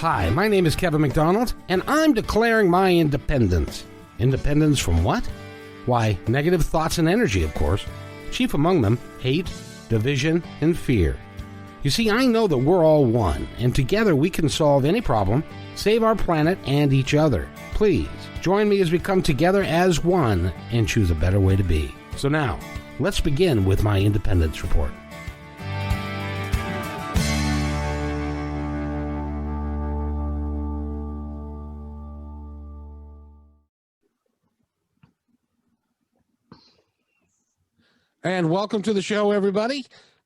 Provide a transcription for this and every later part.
Hi, my name is Kevin McDonald, and I'm declaring my independence. Independence from what? Why, negative thoughts and energy, of course. Chief among them, hate, division, and fear. You see, I know that we're all one, and together we can solve any problem, save our planet and each other. Please, join me as we come together as one and choose a better way to be. So now, let's begin with my independence report. And welcome to the show, everybody.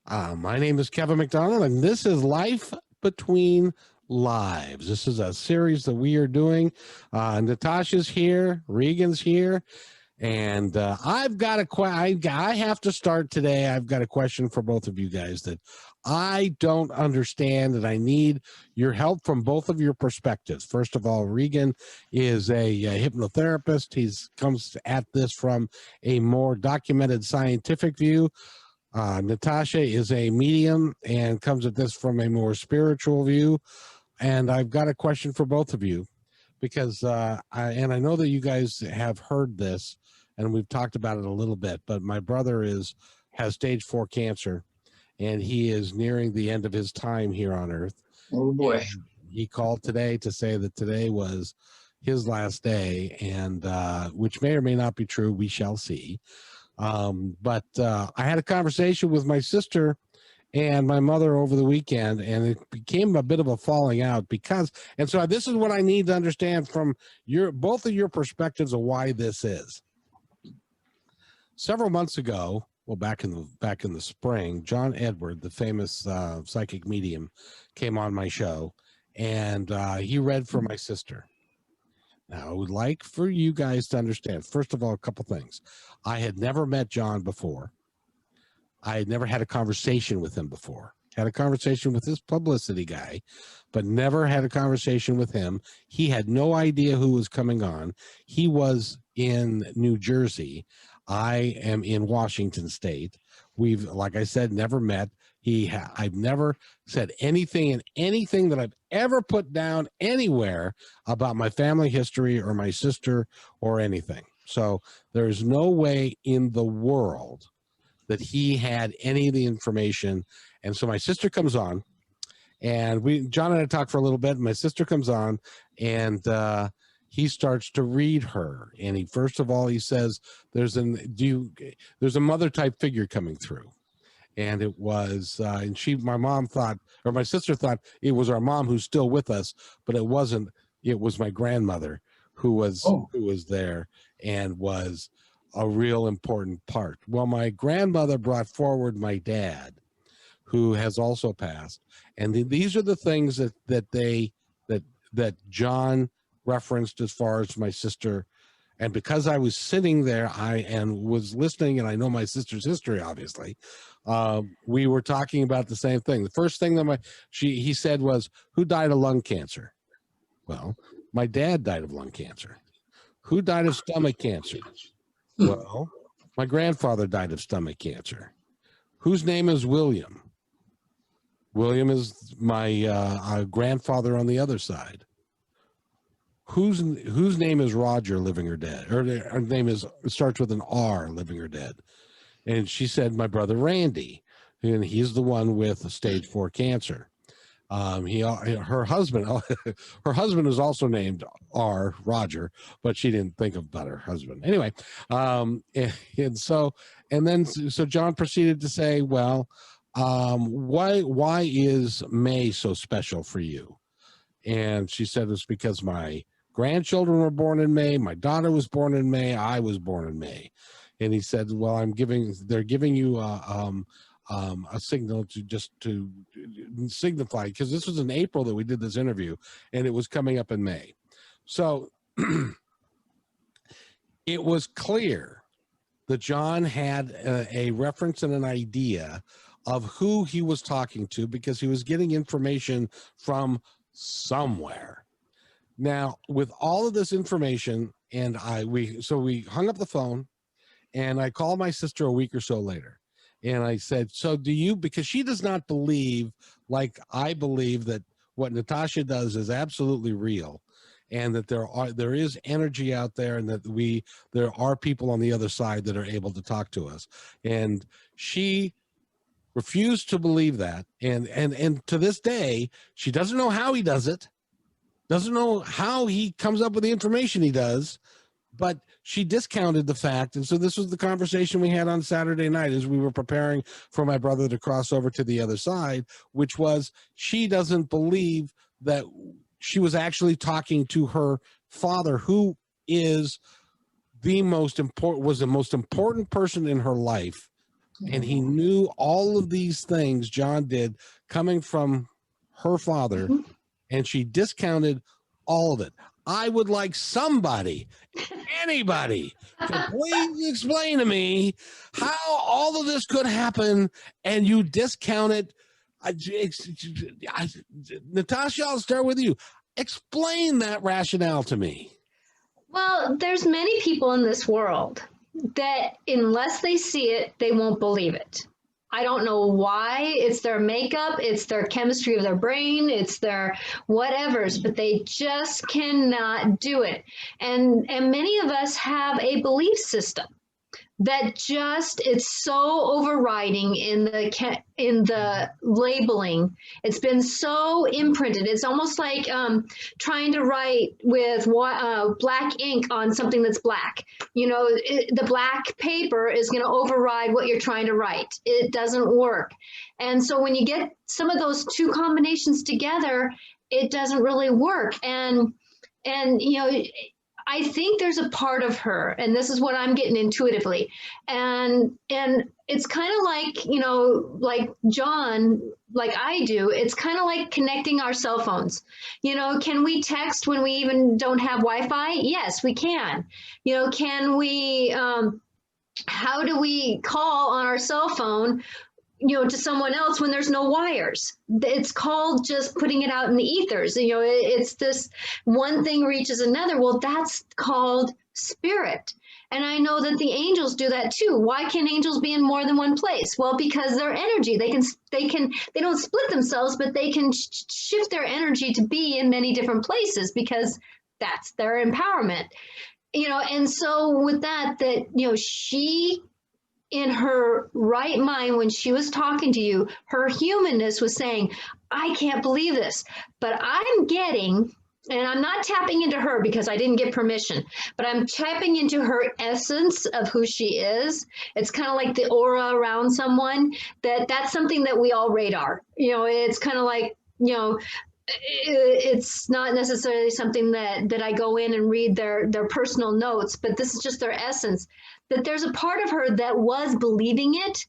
My name is Kevin McDonald, and this is Life Between Lives. This is a series that we are doing. Natasha's here, Regan's here, and I've got I have to start today. I've got a question for both of you guys that I don't understand, and I need your help from both of your perspectives. First of all, Regan is a hypnotherapist. He comes at this from a more documented scientific view. Natasha is a medium and comes at this from a more spiritual view. And I've got a question for both of you because I know that you guys have heard this and we've talked about it a little bit, but my brother has stage 4 cancer. And he is nearing the end of his time here on Earth. Oh, boy. And he called today to say that today was his last day, and which may or may not be true. We shall see. But I had a conversation with my sister and my mother over the weekend, and it became a bit of a falling out and so this is what I need to understand from both of your perspectives of why this is. Several months ago, well, back in the spring, John Edward, the famous psychic medium, came on my show, and he read for my sister. Now, I would like for you guys to understand, first of all, a couple things. I had never met John before. I had never had a conversation with him before. Had a conversation with this publicity guy, but never had a conversation with him. He had no idea who was coming on. He was in New Jersey. I am in Washington State. We've, like I said, never met. I've never said anything that I've ever put down anywhere about my family history or my sister or anything. So there's no way in the world that he had any of the information. And so my sister comes on, and John and I talk for a little bit. And my sister comes on, and he starts to read her, and first of all he says there's a mother type figure coming through, and it was and my sister thought it was our mom who's still with us, but it wasn't. It was my grandmother who was there and was a real important part. Well, my grandmother brought forward my dad, who has also passed, and these are the things that John referenced as far as my sister. And because I was sitting there and was listening, and I know my sister's history, obviously, we were talking about the same thing. The first thing that he said was, who died of lung cancer? Well, my dad died of lung cancer. Who died of stomach cancer? Well, my grandfather died of stomach cancer. Whose name is William? William is my grandfather on the other side. Whose name is Roger, living or dead? Or her name starts with an R, living or dead. And she said, my brother Randy, and he's the one with stage 4 cancer. Her husband is also named R, Roger, but she didn't think about her husband anyway. So John proceeded to say, well, why is May so special for you? And she said it's because my grandchildren were born in May, my daughter was born in May, I was born in May. And he said, well, they're giving you a signal to signify, because this was in April that we did this interview, and it was coming up in May. So it was clear that John had a reference and an idea of who he was talking to, because he was getting information from somewhere. Now, with all of this information, and we hung up the phone, and I called my sister a week or so later, and I said, so do you, because she does not believe like I believe that what Natasha does is absolutely real, and that there is energy out there, and that there are people on the other side that are able to talk to us. And she refused to believe that, and to this day she doesn't know how he does it, doesn't know how he comes up with the information he does, but she discounted the fact. And so this was the conversation we had on Saturday night as we were preparing for my brother to cross over to the other side, which was she doesn't believe that she was actually talking to her father, who is the most important person in her life. And he knew all of these things John did coming from her father, and she discounted all of it. I would like somebody, anybody, to please explain to me how all of this could happen, and you discount it. Natasha, I'll start with you. Explain that rationale to me. Well, there's many people in this world that unless they see it, they won't believe it. I don't know why. It's their makeup, it's their chemistry of their brain, it's their whatevers, but they just cannot do it. And many of us have a belief system that just, it's so overriding in the labeling. It's been so imprinted. It's almost like trying to write with black ink on something that's black. You know, the black paper is going to override what you're trying to write. It doesn't work. And so when you get some of those two combinations together, it doesn't really work. And you know, I think there's a part of her, and this is what I'm getting intuitively, and it's kind of like, you know, like John, like I do, it's kind of like connecting our cell phones. You know, can we text when we even don't have Wi-Fi? Yes, we can. You know, can we, how do we call on our cell phone, you know, to someone else when there's no wires? It's called just putting it out in the ethers. You know, it's this one thing reaches another. Well, that's called spirit. And I know that the angels do that too. Why can angels be in more than one place? Well, because their energy, they don't split themselves, but they can shift their energy to be in many different places because that's their empowerment. You know, and so with that, you know, she, in her right mind, when she was talking to you, her humanness was saying, I can't believe this, but I'm getting, and I'm not tapping into her because I didn't get permission, but I'm tapping into her essence of who she is. It's kind of like the aura around someone, that's something that we all radar. You know, it's kind of like, you know, it's not necessarily something that I go in and read their personal notes, but this is just their essence, that there's a part of her that was believing it,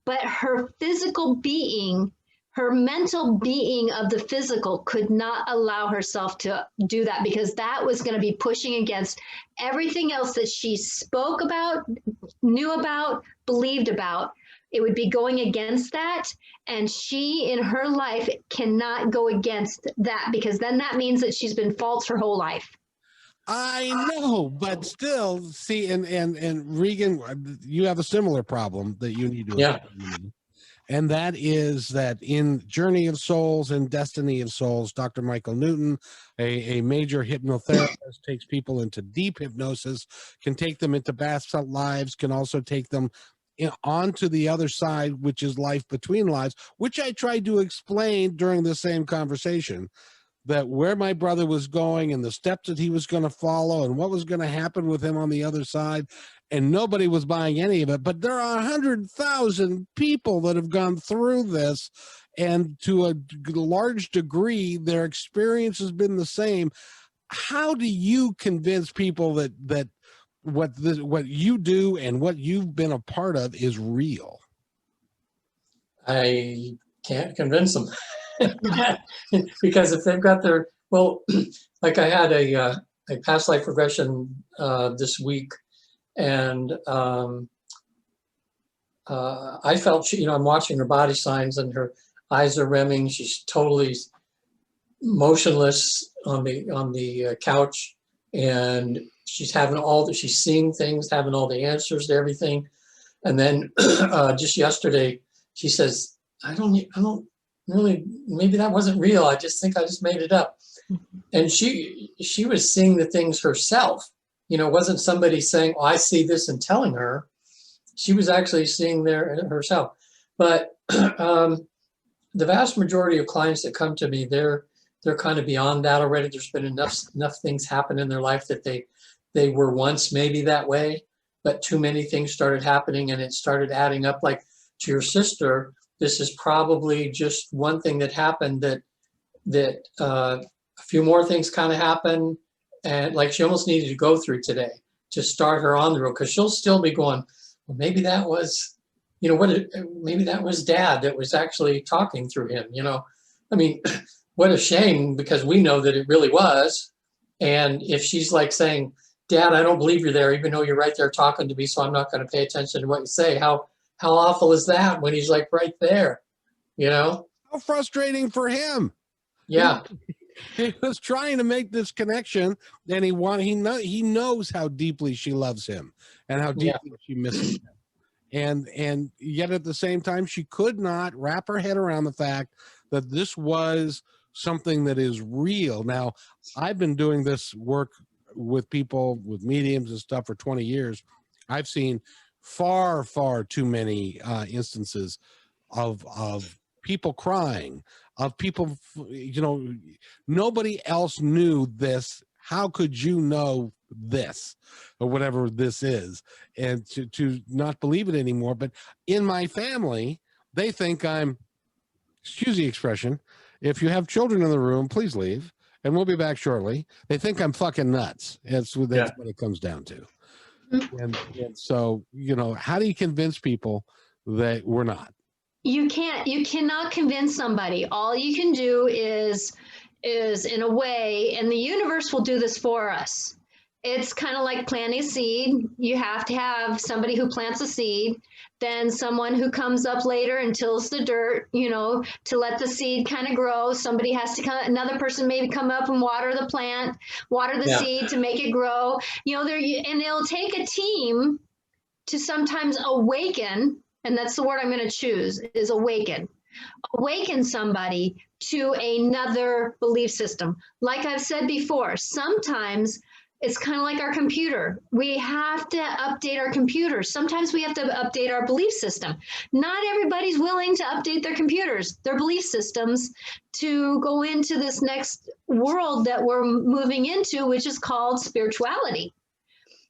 but her physical being, her mental being of the physical could not allow herself to do that, because that was going to be pushing against everything else that she spoke about, knew about, believed about. It would be going against that. And she in her life cannot go against that, because then that means that she's been false her whole life. I know, but still, see, and Regan, you have a similar problem that you need to explain. And that is that in Journey of Souls and Destiny of Souls, Dr. Michael Newton, a major hypnotherapist, takes people into deep hypnosis, can take them into past lives, can also take them onto the other side, which is life between lives, which I tried to explain during the same conversation, that where my brother was going and the steps that he was going to follow and what was going to happen with him on the other side. And nobody was buying any of it. But there are 100,000 people that have gone through this, and to a large degree, their experience has been the same. How do you convince people that what you do and what you've been a part of is real? I can't convince them. Because if they've got their, well, like I had a past life regression this week, and I felt she, you know, I'm watching her body signs and her eyes are rimming. She's totally motionless on the couch, and she's she's seeing things, having all the answers to everything. And then just yesterday, she says, I don't really, maybe that wasn't real. I just think I just made it up. And she was seeing the things herself. You know, it wasn't somebody saying, oh, I see this and telling her. She was actually seeing there herself. But the vast majority of clients that come to me, they're kind of beyond that already. There's been enough things happen in their life that they were once maybe that way, but too many things started happening and it started adding up. Like to your sister, this is probably just one thing that happened that a few more things kind of happened, and like she almost needed to go through today to start her on the road, because she'll still be going, well, maybe that was, you know, maybe that was Dad that was actually talking through him, you know. I mean, what a shame, because we know that it really was. And if she's like saying, Dad, I don't believe you're there, even though you're right there talking to me, so I'm not going to pay attention to what you say. How awful is that when he's like right there, you know? How frustrating for him. Yeah. He was trying to make this connection, and he knows how deeply she loves him and how deeply she misses him. And yet at the same time, she could not wrap her head around the fact that this was something that is real. Now, I've been doing this work with people, with mediums and stuff for 20 years. I've seen far, far too many instances of people crying, of people, you know, nobody else knew this. How could you know this or whatever this is, and to not believe it anymore? But in my family, they think I'm, excuse the expression, if you have children in the room, please leave, and we'll be back shortly. They think I'm fucking nuts. That's what it comes down to. And so, you know, how do you convince people that we're not? You cannot convince somebody. All you can do is in a way, and the universe will do this for us. It's kind of like planting a seed. You have to have somebody who plants a seed, then someone who comes up later and tills the dirt, you know, to let the seed kind of grow. Somebody has to come, another person maybe come up and water the plant, water the seed to make it grow. You know, and it'll take a team to sometimes awaken, and that's the word I'm going to choose, is awaken somebody to another belief system. Like I've said before, sometimes it's kind of like our computer. We have to update our computer. Sometimes we have to update our belief system. Not everybody's willing to update their computers, their belief systems, to go into this next world that we're moving into, which is called spirituality.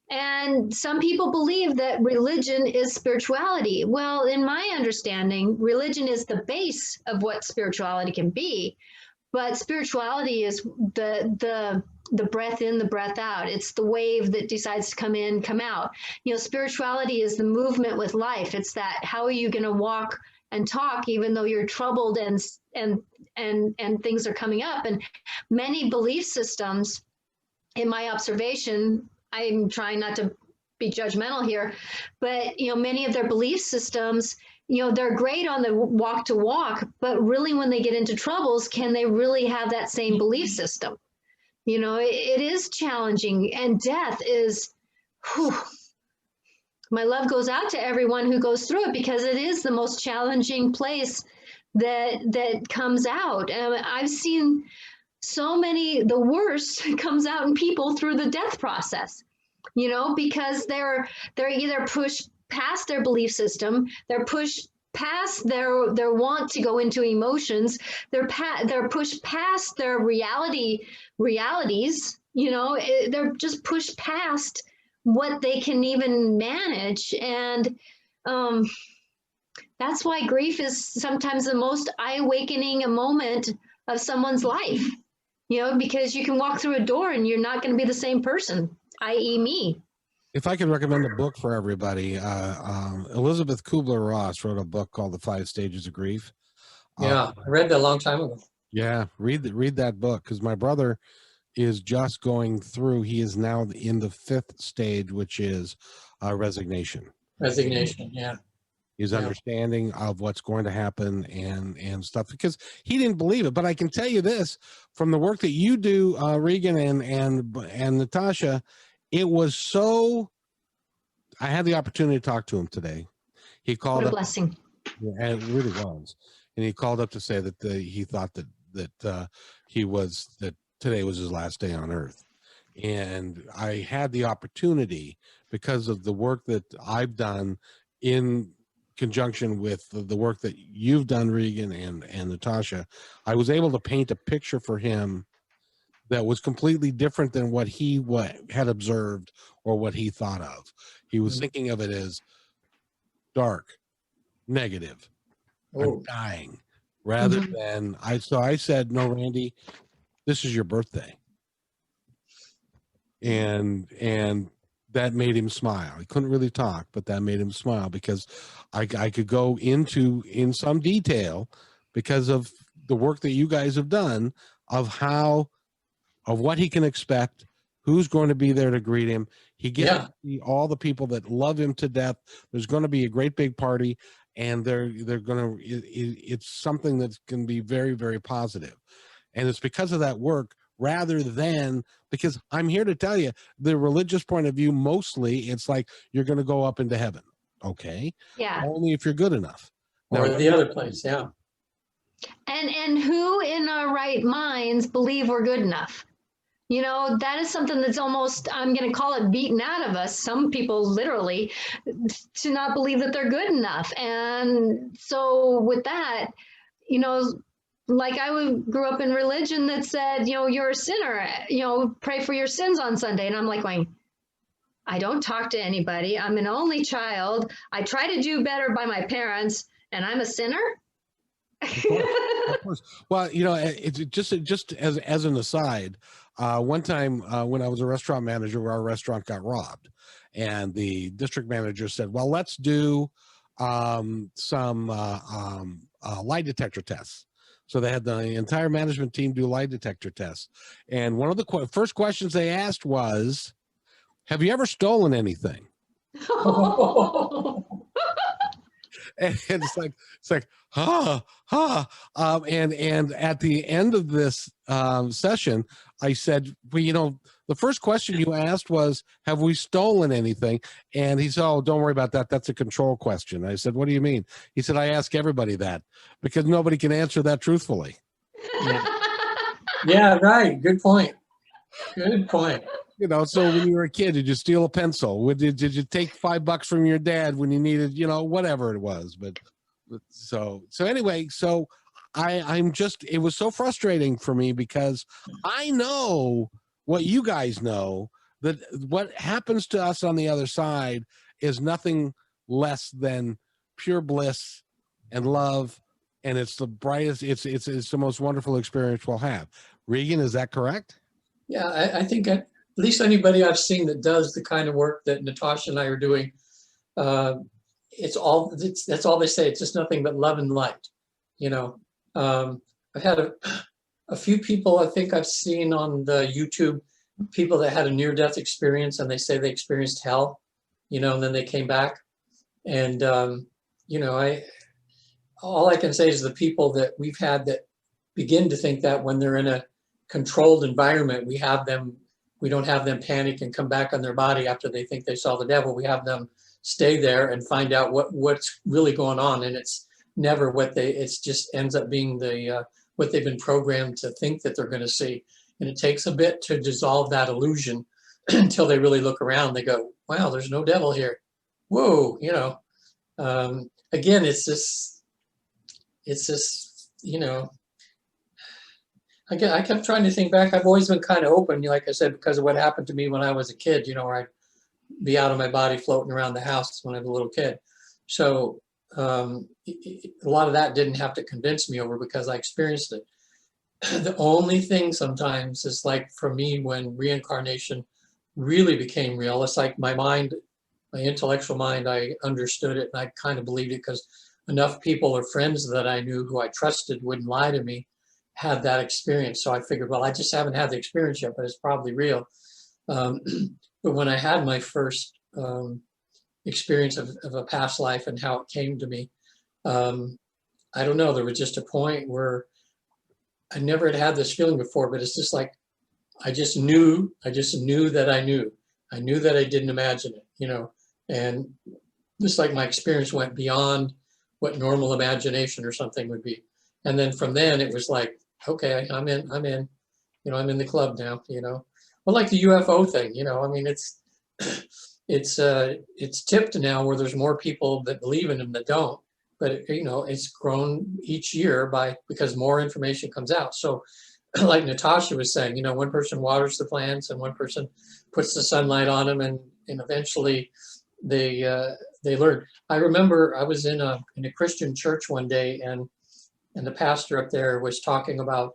And some people believe that religion is spirituality. Well, in my understanding, religion is the base of what spirituality can be, but spirituality is the breath in, the breath out. It's the wave that decides to come in, come out. You know, spirituality is the movement with life. It's that, how are you going to walk and talk even though you're troubled and things are coming up? And many belief systems, in my observation, I'm trying not to be judgmental here, but, you know, many of their belief systems, you know, they're great on the walk to walk, but really when they get into troubles, can they really have that same belief system? You know, it is challenging, and death is, whew, my love goes out to everyone who goes through it, because it is the most challenging place that comes out. And I've seen so many, the worst comes out in people through the death process, you know, because they're either pushed past their belief system, they're pushed past their want to go into emotions, they're pushed past their realities, you know, they're just pushed past what they can even manage. And that's why grief is sometimes the most eye-awakening moment of someone's life. You know, because you can walk through a door and you're not going to be the same person, i.e. me. If I could recommend a book for everybody, Elizabeth Kubler-Ross wrote a book called The 5 Stages of Grief. Yeah, I read that a long time ago. Yeah, read that book, because my brother is just going through, he is now in the 5th stage, which is resignation. Resignation, yeah. His understanding of what's going to happen and stuff, because he didn't believe it. But I can tell you this, from the work that you do, Regan and Natasha, it was so, I had the opportunity to talk to him today. He called What a up, blessing. and it really was. and he called up to say that he thought that that today was his last day on Earth. And I had the opportunity, because of the work that I've done in conjunction with the work that you've done, Regan and Natasha, I was able to paint a picture for him that was completely different than what he had observed or what he thought of. He was thinking of it as dark, negative, I'm dying, rather than so I said, no, Randy, this is your birthday. And that made him smile. He couldn't really talk, but that made him smile, because I could go in some detail, because of the work that you guys have done, of what he can expect, who's going to be there to greet him. He gets to see all the people that love him to death. There's going to be a great big party, and they're going to, it's something that's going to be very, very positive. And it's because of that work, rather than, because I'm here to tell you, the religious point of view, mostly it's like you're going to go up into heaven. Okay. Yeah. Only if you're good enough. Or Now, the other place. Yeah. And who in our right minds believe we're good enough? You know, that is something that's almost, I'm going to call it, beaten out of us. Some people literally, to not believe that they're good enough. And so with that, you know, like grew up in religion that said, you know, you're a sinner, you know, pray for your sins on Sunday. And I'm like going, I don't talk to anybody. I'm an only child. I try to do better by my parents, and I'm a sinner. Of course. Well, you know, it's just as an aside, one time when I was a restaurant manager, where our restaurant got robbed, and the district manager said, well, let's do some lie detector tests. So they had the entire management team do lie detector tests. And one of the first questions they asked was, have you ever stolen anything? And it's like, and at the end of this session, I said, well, you know, the first question you asked was, have we stolen anything? And he said, oh, don't worry about that. That's a control question. I said, what do you mean? He said, I ask everybody that, because nobody can answer that truthfully. Yeah, right. Good point. Good point. You know, so when you were a kid, did you steal a pencil? Did you take $5 from your dad when you needed, you know, whatever it was? But so anyway, so I'm just, it was so frustrating for me, because I know what you guys know, that what happens to us on the other side is nothing less than pure bliss and love, and it's the brightest, it's the most wonderful experience we'll have. Regan, is that correct? Yeah, I think at least anybody I've seen that does the kind of work that Natasha and I are doing, that's all they say. It's just nothing but love and light. You know, I've had a few people, I think I've seen on the YouTube, people that had a near-death experience, and they say they experienced hell, you know, and then they came back. And, you know, all I can say is the people that we've had that begin to think that when they're in a controlled environment, we don't have them panic and come back on their body after they think they saw the devil. We have them stay there and find out what's really going on. And it's never it's just ends up being what they've been programmed to think that they're going to see. And it takes a bit to dissolve that illusion until they really look around. They go, wow, there's no devil here. Whoa, you know. Again, it's this, you know, I kept trying to think back. I've always been kind of open, like I said, because of what happened to me when I was a kid, you know, where I'd be out of my body floating around the house when I was a little kid. So a lot of that didn't have to convince me over, because I experienced it. The only thing sometimes is, like for me, when reincarnation really became real, it's like my mind, my intellectual mind, I understood it, and I kind of believed it because enough people or friends that I knew who I trusted wouldn't lie to me had that experience. So I figured, well, I just haven't had the experience yet, but it's probably real. But when I had my first experience of a past life and how it came to me, I don't know, there was just a point where I never had this feeling before, but it's just like, I just knew that I knew. I knew that I didn't imagine it, you know, and just like my experience went beyond what normal imagination or something would be. And then from then it was like, okay, I'm in, you know, I'm in the club now, you know. Well, like the UFO thing, you know, I mean, it's tipped now where there's more people that believe in them that don't. But you know, it's grown each year because more information comes out. So, like Natasha was saying, you know, one person waters the plants and one person puts the sunlight on them, and eventually they learn. I remember I was in a Christian church one day, and the pastor up there was talking about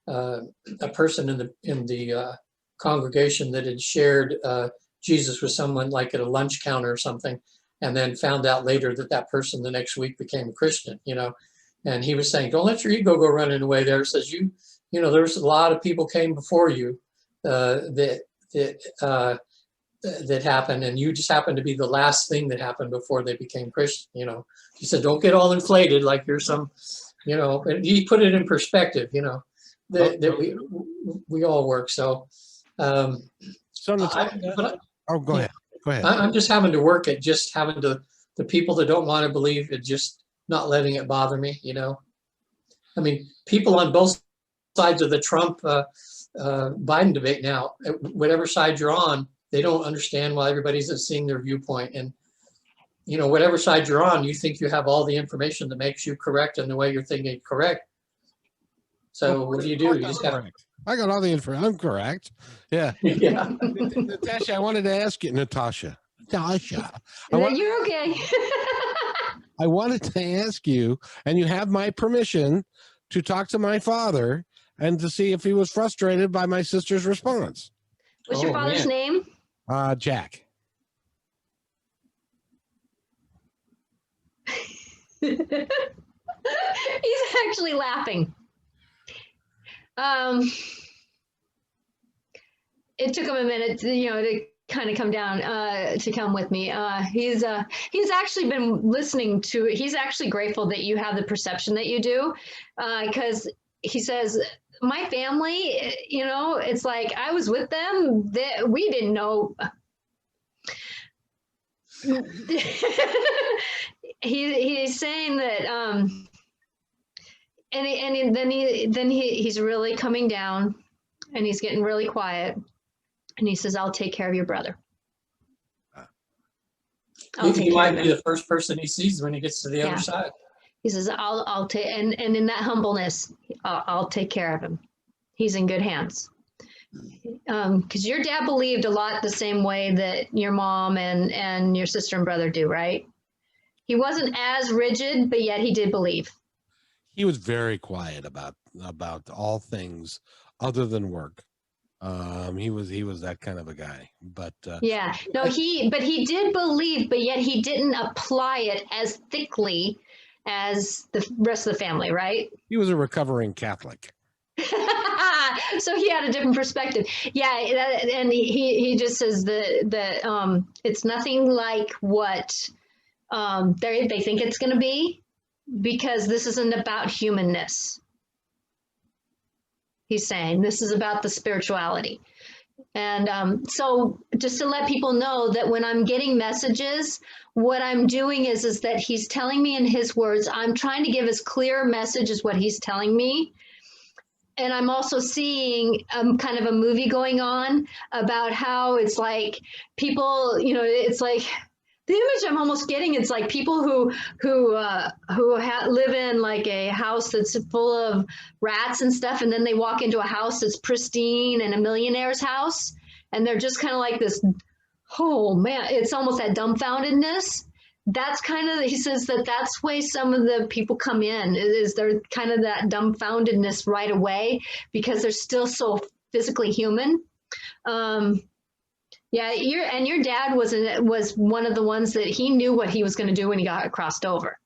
a person in the congregation that had shared Jesus with someone like at a lunch counter or something, and then found out later that that person the next week became a Christian, you know. And he was saying, don't let your ego go running away there. It says, you know, there's a lot of people came before you that happened, and you just happened to be the last thing that happened before they became Christian, you know. He said, don't get all inflated like you're some, you know, and he put it in perspective, you know, that we all work. So, So go ahead. Go ahead. I'm just having to work at just having the people that don't want to believe it, just not letting it bother me, you know. I mean, people on both sides of the Trump Biden debate now, whatever side you're on, they don't understand why everybody's seeing their viewpoint. And, you know, whatever side you're on, you think you have all the information that makes you correct and the way you're thinking correct. So what do? You just have. I got all the information. I'm correct. Yeah. Yeah. Natasha, I wanted to ask you, Natasha. You're okay. I wanted to ask you, and you have my permission to talk to my father and to see if he was frustrated by my sister's response. What's your father's name? Jack. He's actually laughing. It took him a minute to, you know, to kind of come down, to come with me. He's actually been listening to it. He's actually grateful that you have the perception that you do, because he says, my family, you know, it's like I was with them, that we didn't know. He's saying that, and then he's really coming down, and he's getting really quiet, and he says, "I'll take care of your brother." He might be the first person he sees when he gets to the other side. He says, "I'll take," and in that humbleness, I'll take care of him. He's in good hands. Because your dad believed a lot the same way that your mom and your sister and brother do, right? He wasn't as rigid, but yet he did believe. He was very quiet about all things other than work. He was that kind of a guy. But he did believe, but yet he didn't apply it as thickly as the rest of the family, right? He was a recovering Catholic. So he had a different perspective. Yeah, and he just says that it's nothing like what they think it's going to be, because this isn't about humanness. He's saying this is about the spirituality. And so just to let people know that when I'm getting messages, what I'm doing is that he's telling me in his words, I'm trying to give as clear a message as what he's telling me. And I'm also seeing kind of a movie going on about how it's like people, you know, it's like the image I'm almost getting. It's like people who live in like a house that's full of rats and stuff, and then they walk into a house that's pristine and a millionaire's house, and they're just kind of like this. Oh man, it's almost that dumbfoundedness. That's kind of, he says that's why some of the people come in, is they're kind of that dumbfoundedness right away, because they're still so physically human. Your dad was one of the ones that he knew what he was going to do when he got crossed over.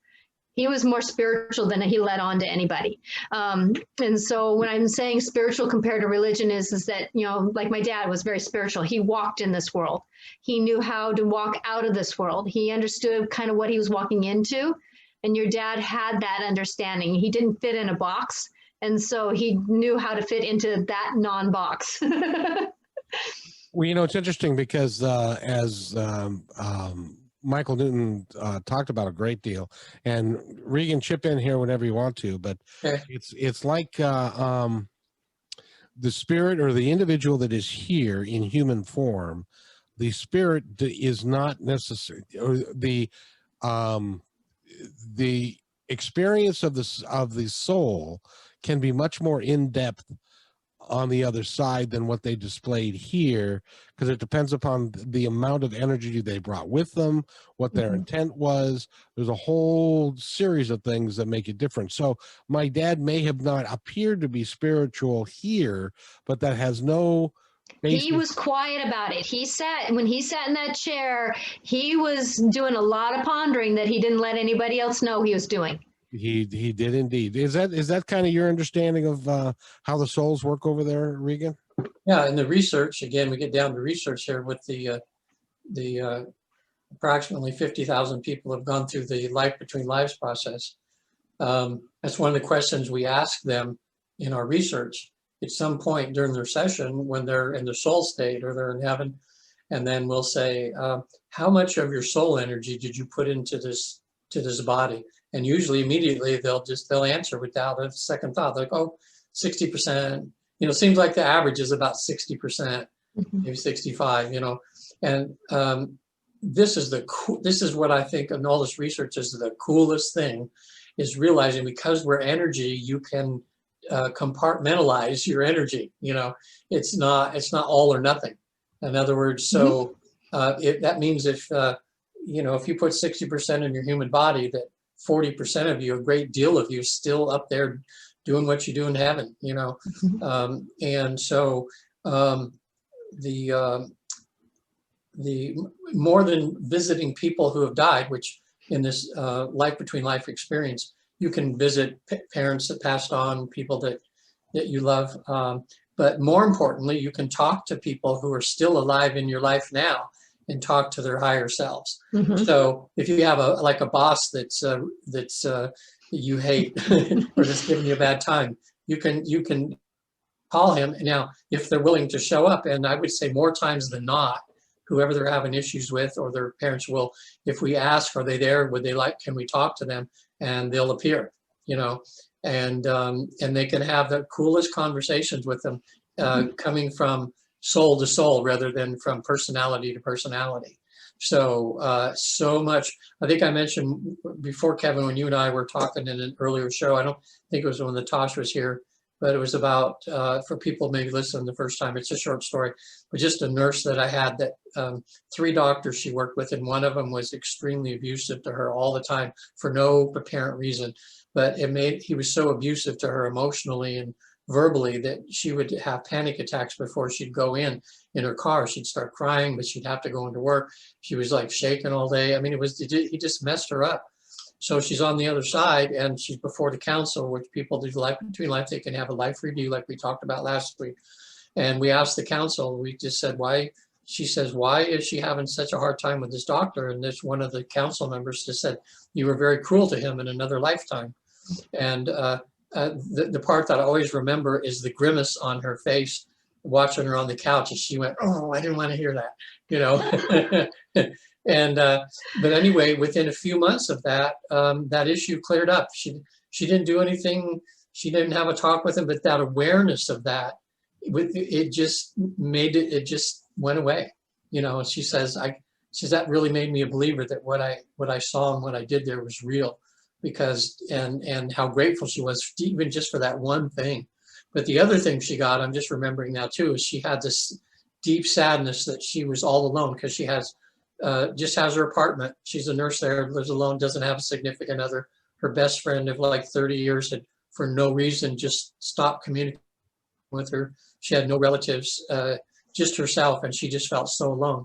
He was more spiritual than he let on to anybody. And so when I'm saying spiritual compared to religion is that, you know, like my dad was very spiritual. He walked in this world. He knew how to walk out of this world. He understood kind of what he was walking into. And your dad had that understanding. He didn't fit in a box. And so he knew how to fit into that non-box. Well, you know, it's interesting because as Michael Newton talked about a great deal, and Regan, chip in here whenever you want to, but Okay. it's like the spirit or the individual that is here in human form, the spirit is not necessary, or the experience of the soul can be much more in depth on the other side than what they displayed here, because it depends upon the amount of energy they brought with them, what their intent was. There's a whole series of things that make it different. So my dad may have not appeared to be spiritual here, but that has no basis. He was quiet about it. When he sat in that chair, he was doing a lot of pondering that he didn't let anybody else know he was doing. He did indeed. Is that kind of your understanding of how the souls work over there, Regan? Yeah, and the research, again, we get down to research here with the approximately 50,000 people have gone through the life between lives process. That's one of the questions we ask them in our research at some point during their session when they're in the soul state or they're in heaven. And then we'll say, how much of your soul energy did you put into this body? And usually immediately they'll answer without a second thought. They're like, oh, 60%, seems like the average is about 60%, maybe 65, and this is what I think, and all this research is the coolest thing, is realizing because we're energy, you can compartmentalize your energy. It's not all or nothing. In other words, so that means if you put 60% in your human body, that 40% of you, a great deal of you, still up there doing what you do in heaven. And so the more than visiting people who have died, which in this life between life experience, you can visit parents that passed on, people that you love. But more importantly, you can talk to people who are still alive in your life now and talk to their higher selves. So if you have a boss that's you hate or that's giving you a bad time, you can call him. Now, if they're willing to show up, and I would say more times than not, whoever they're having issues with or their parents will, if we ask, are they there? Can we talk to them? And they'll appear, and they can have the coolest conversations with them, coming from soul to soul rather than from personality to personality. So, so much, I think I mentioned before, Kevin, when you and I were talking in an earlier show, I don't think it was when Natasha was here, but it was about, for people maybe listening the first time, it's a short story, but just a nurse that I had that 3 doctors she worked with, and one of them was extremely abusive to her all the time for no apparent reason. But he was so abusive to her emotionally and verbally that she would have panic attacks before she'd go in her car. She'd start crying, but she'd have to go into work. She was like shaking all day. I mean, he just messed her up. So she's on the other side and she's before the council, which people do life between life. They can have a life review like we talked about last week. And we asked the council, we just said, why? She says, why is she having such a hard time with this doctor? And this one of the council members just said, you were very cruel to him in another lifetime. And the part that I always remember is the grimace on her face watching her on the couch, and she went, oh, I didn't want to hear that, and but anyway, within a few months of that, that issue cleared up. She didn't do anything, she didn't have a talk with him, but that awareness of that, it just made it just went away, and she says that really made me a believer that what I saw and what I did there was real, because and how grateful she was even just for that one thing. But the other thing she got, I'm just remembering now too, is she had this deep sadness that she was all alone, because she just has her apartment. She's a nurse there, lives alone, doesn't have a significant other. Her best friend of like 30 years had, for no reason, just stopped communicating with her. She had no relatives, just herself, and she just felt so alone.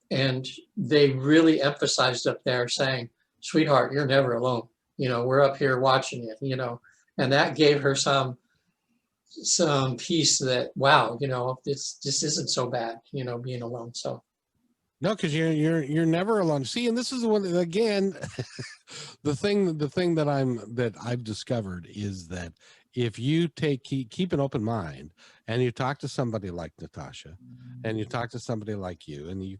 And they really emphasized up there saying, sweetheart, you're never alone. We're up here watching you, and that gave her some peace that, wow, this isn't so bad, being alone. So no, because you're never alone. See, and this is the one that, again, the thing that I've discovered is that if you keep an open mind and you talk to somebody like Natasha and you talk to somebody like you, and you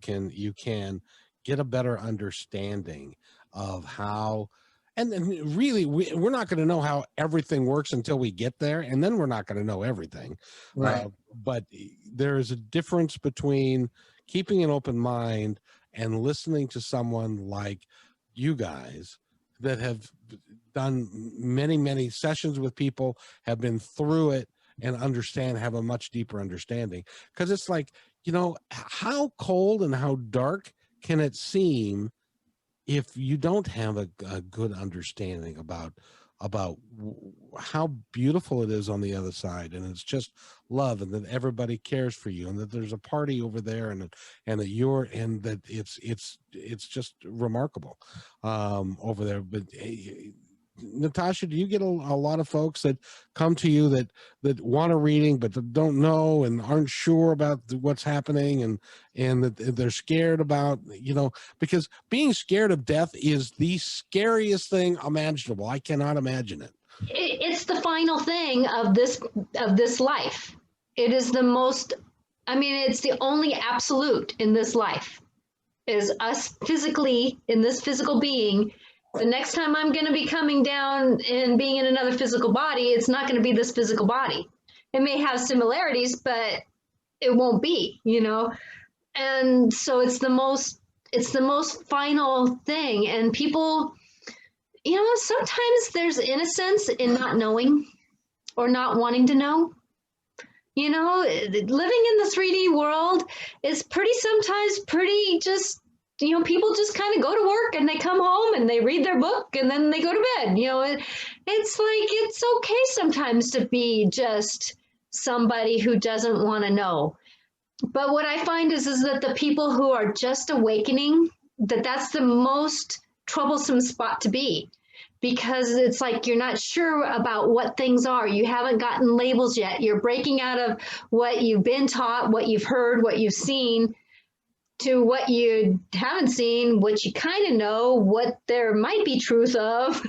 can get a better understanding of how, and then really we're not going to know how everything works until we get there, and then we're not going to know everything. Right. But there is a difference between keeping an open mind and listening to someone like you guys that have done many sessions with people, have been through it, and have a much deeper understanding. Because it's like, how cold and how dark can it seem if you don't have a good understanding about how beautiful it is on the other side, and it's just love, and that everybody cares for you, and that there's a party over there, and that it's just remarkable over there. But Natasha, do you get a lot of folks that come to you that want a reading but that don't know and aren't sure about what's happening, and that they're scared about, because being scared of death is the scariest thing imaginable. I cannot imagine it. It's the final thing of this life. It is the most, it's the only absolute in this life, is us physically in this physical being. The next time I'm going to be coming down and being in another physical body, it's not going to be this physical body. It may have similarities, but it won't be, And so it's the most final thing. And people, sometimes there's innocence in not knowing or not wanting to know. Living in the 3D world is sometimes pretty just, people just kind of go to work and they come home and they read their book and then they go to bed. It's like, it's okay sometimes to be just somebody who doesn't want to know. But what I find is that the people who are just awakening, that's the most troublesome spot to be, because it's like you're not sure about what things are. You haven't gotten labels yet. You're breaking out of what you've been taught, what you've heard, what you've seen, to what you haven't seen, what you kind of know, what there might be truth of.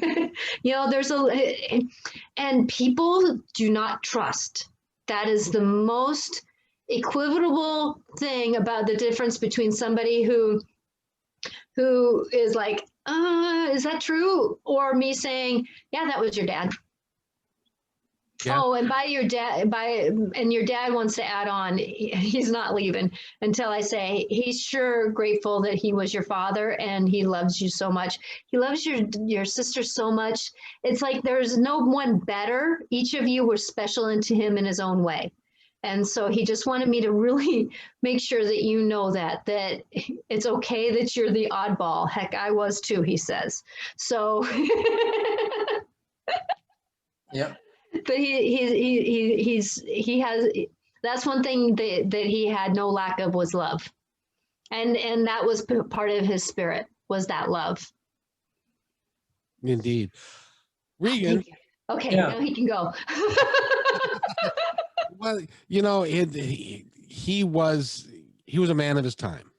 And people do not trust. That is the most equivocal thing about the difference between somebody who is like, is that true? Or me saying, yeah, that was your dad. Yeah. Oh, and and your dad wants to add on, he's not leaving until I say he's sure grateful that he was your father and he loves you so much. He loves your sister so much. It's like there's no one better. Each of you were special into him in his own way. And so he just wanted me to really make sure that you know that it's okay that you're the oddball. Heck, I was too, he says. So yeah. But he has, that's one thing that he had no lack of, was love. And that was part of his spirit, was that love. Indeed. Regan. Okay, yeah. Now he can go. Well, he was a man of his time.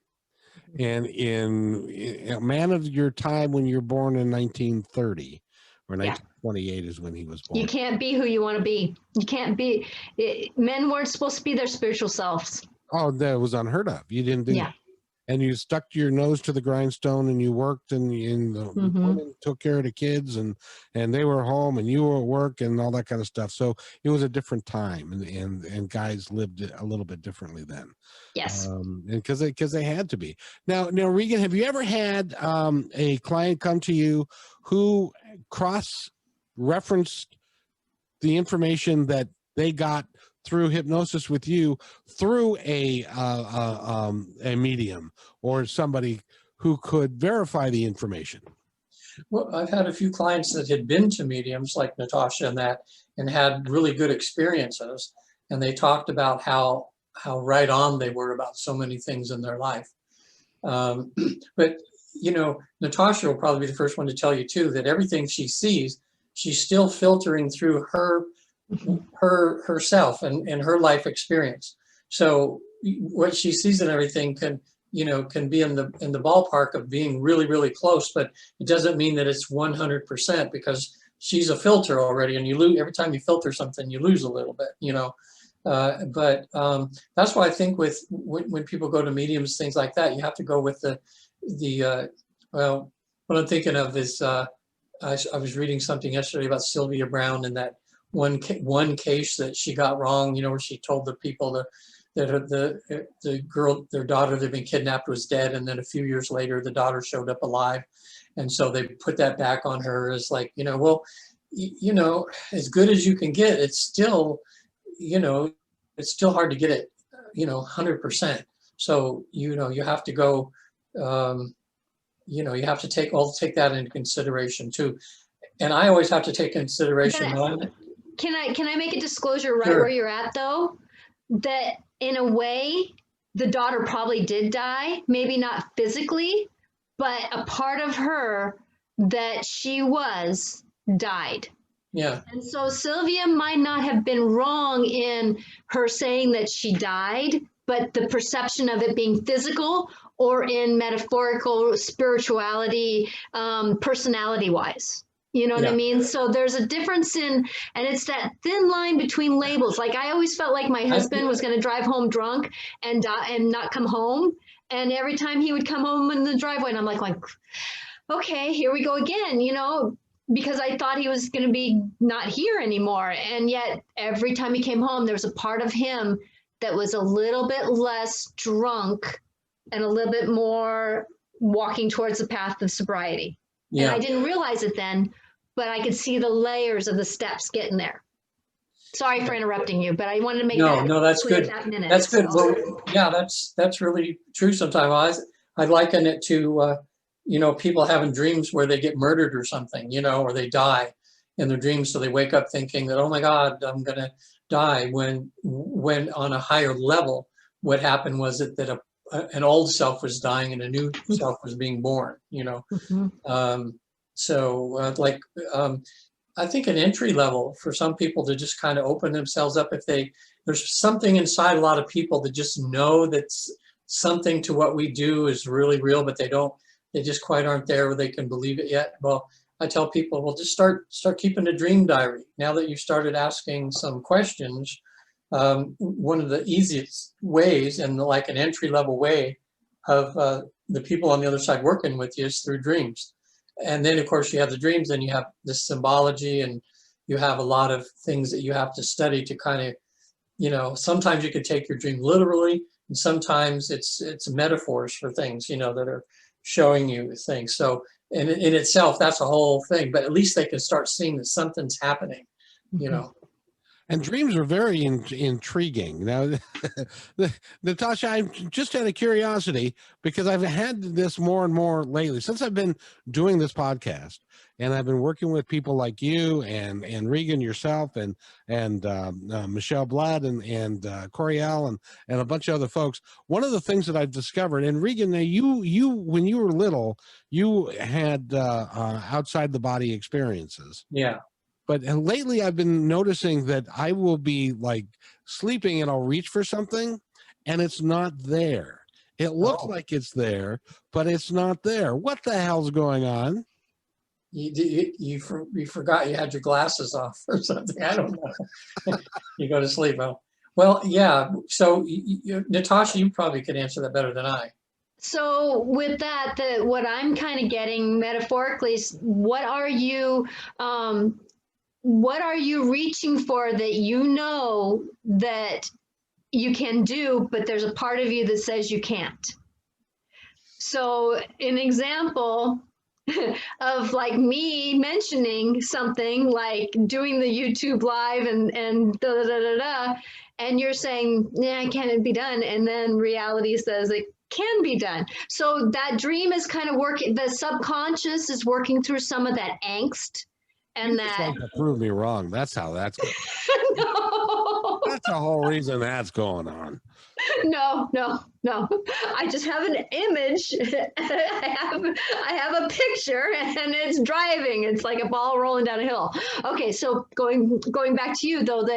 And in a man of your time, when you're born in 1930 or 1928 is when he was born. You can't be who you want to be. You can't be. Men weren't supposed to be their spiritual selves. Oh, that was unheard of. You didn't do that. And you stuck your nose to the grindstone and you worked, and the women took care of the kids, and they were home and you were at work and all that kind of stuff. So it was a different time, and guys lived a little bit differently then. Yes. And because they had to be. Now, Regan, have you ever had a client come to you who cross-referenced the information that they got through hypnosis with you through a medium or somebody who could verify the information? Well, I've had a few clients that had been to mediums like Natasha and had really good experiences, and they talked about how right on they were about so many things in their life. But Natasha will probably be the first one to tell you too that everything she sees, she's still filtering through herself and her life experience. So what she sees and everything can be in the ballpark of being really, really close, but it doesn't mean that it's 100%, because she's a filter already, and you lose every time you filter something, you lose a little bit, But that's why I think when people go to mediums, things like that, you have to go with well, what I'm thinking of is I was reading something yesterday about Sylvia Brown and that one case that she got wrong, where she told the people that the girl, their daughter that had been kidnapped was dead, and then a few years later the daughter showed up alive, and so they put that back on her as like, well, as good as you can get, it's still, it's still hard to get it, 100%. So you have to go, you have to take that into consideration too. And I always have to take consideration. Can I make a disclosure right Sure. where you're at though? That in a way, the daughter probably did die, maybe not physically, but a part of her that she was died. Yeah. And so Sylvia might not have been wrong in her saying that she died, but the perception of it being physical or in metaphorical spirituality, personality wise. You know what I mean? So there's a difference and it's that thin line between labels. Like I always felt like my husband was going to drive home drunk and not come home. And every time he would come home in the driveway, and I'm like, okay, here we go again, because I thought he was going to be not here anymore. And yet every time he came home, there was a part of him that was a little bit less drunk and a little bit more walking towards the path of sobriety. Yeah. And I didn't realize it then, but I could see the layers of the steps getting there. Sorry for interrupting you, but I wanted to make no, that's good. That minute, that's good. So. Well, yeah, that's really true. Sometimes I liken it to, people having dreams where they get murdered or something, or they die in their dreams. So they wake up thinking that, oh my God, I'm going to die. When on a higher level, what happened was that an old self was dying and a new self was being born, Mm-hmm. I think an entry level for some people to just kind of open themselves up, if there's something inside a lot of people that just know that something to what we do is really real, but they just quite aren't there where they can believe it yet. Well, I tell people, well, just start keeping a dream diary. Now that you've started asking some questions, one of the easiest ways and like an entry level way of the people on the other side working with you is through dreams. And then of course you have the dreams, and you have the symbology, and you have a lot of things that you have to study to kind of, sometimes you can take your dream literally, and sometimes it's metaphors for things, that are showing you things. So in itself, that's a whole thing, but at least they can start seeing that something's happening, And dreams are very intriguing. Now, Natasha, I'm just out of curiosity, because I've had this more and more lately since I've been doing this podcast, and I've been working with people like you and Regan yourself and Michelle Blatt and Coriel and a bunch of other folks. One of the things that I've discovered, and Regan, you when you were little, you had outside the body experiences. Yeah. But lately I've been noticing that I will be like sleeping and I'll reach for something and it's not there. It looks like it's there, but it's not there. What the hell's going on? You forgot you had your glasses off or something. I don't know. You go to sleep. Well, yeah. So Natasha, you probably could answer that better than I. So with that, what I'm kind of getting metaphorically is what are you reaching for that that you can do, but there's a part of you that says you can't? So an example of like me mentioning something like doing the YouTube live and da da da da, and you're saying, yeah, it can't be done. And then reality says it can be done. So that dream is kind of working, the subconscious is working through some of that angst. And that like to prove me wrong. That's how that's going. No. That's the whole reason that's going on. No. I just have an image. I have a picture, and it's driving. It's like a ball rolling down a hill. Okay, so going back to you though,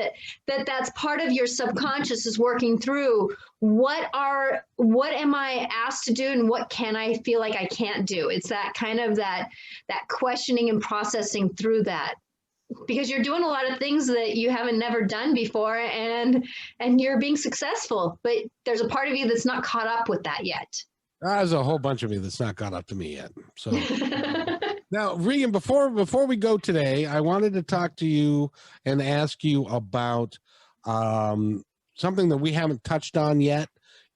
that's part of your subconscious is working through what am I asked to do and what can I feel like I can't do. It's that kind of that questioning and processing through that. Because you're doing a lot of things that you haven't never done before, and you're being successful, but there's a part of you that's not caught up with that yet. There's a whole bunch of you that's not got up to me yet. So now, Regan, before we go today, I wanted to talk to you and ask you about something that we haven't touched on yet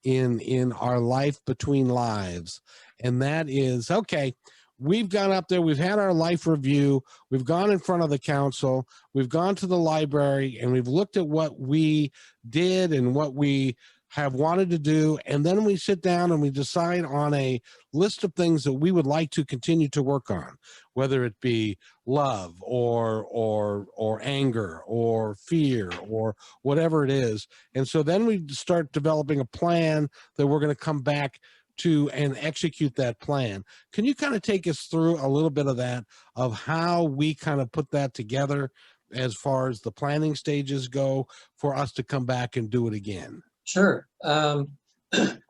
in our life between lives, and that is, okay, we've gone up there, we've had our life review, we've gone in front of the council, we've gone to the library, and we've looked at what we did and what we have wanted to do, and then we sit down and we decide on a list of things that we would like to continue to work on, whether it be love or anger or fear or whatever it is. And so then we start developing a plan that we're going to come back to and execute that plan. Can you kind of take us through a little bit of that, of how we kind of put that together as far as the planning stages go for us to come back and do it again? Sure.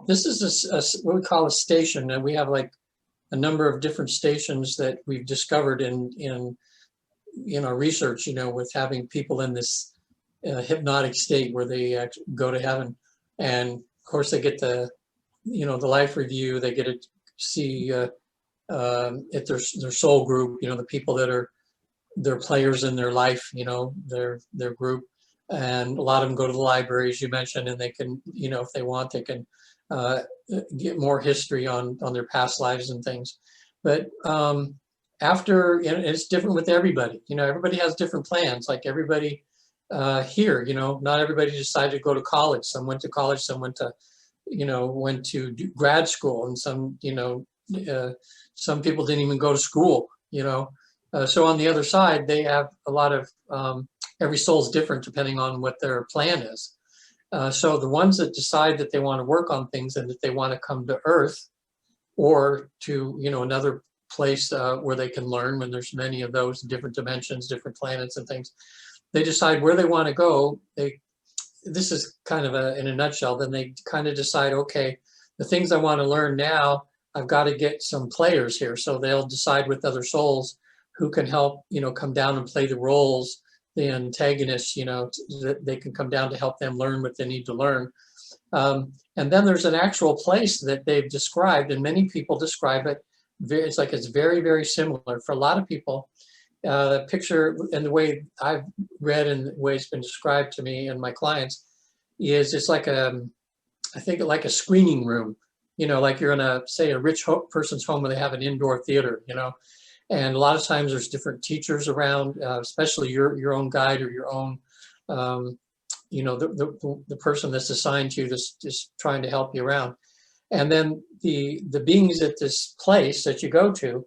This is what we call a station, and we have like a number of different stations that we've discovered in our research, with having people in this hypnotic state where they go to heaven. And of course they get the life review, they get to see at their soul group, the people that are their players in their life, their group. And a lot of them go to the library, as you mentioned, and they can, if they want, they can get more history on their past lives and things. But after, it's different with everybody. Everybody has different plans. Like everybody here, not everybody decided to go to college. Some went to college, some went to grad school, and some people didn't even go to school. So on the other side, they have a lot of every soul's different depending on what their plan is. So the ones that decide that they want to work on things and that they want to come to Earth or to, another place where they can learn, when there's many of those different dimensions, different planets and things, they decide where they want to go. This is kind of in a nutshell. Then they kind of decide, okay, the things I want to learn now, I've got to get some players here. So they'll decide with other souls who can help, come down and play the roles, the antagonists, that they can come down to help them learn what they need to learn. And then there's an actual place that they've described, and many people describe it. It's very, very similar. For a lot of people, the picture and the way I've read and the way it's been described to me and my clients is it's like I think like a screening room, like you're in a rich person's home where they have an indoor theater, And a lot of times there's different teachers around, especially your own guide or your own, the person that's assigned to you, just trying to help you around. And then the beings at this place that you go to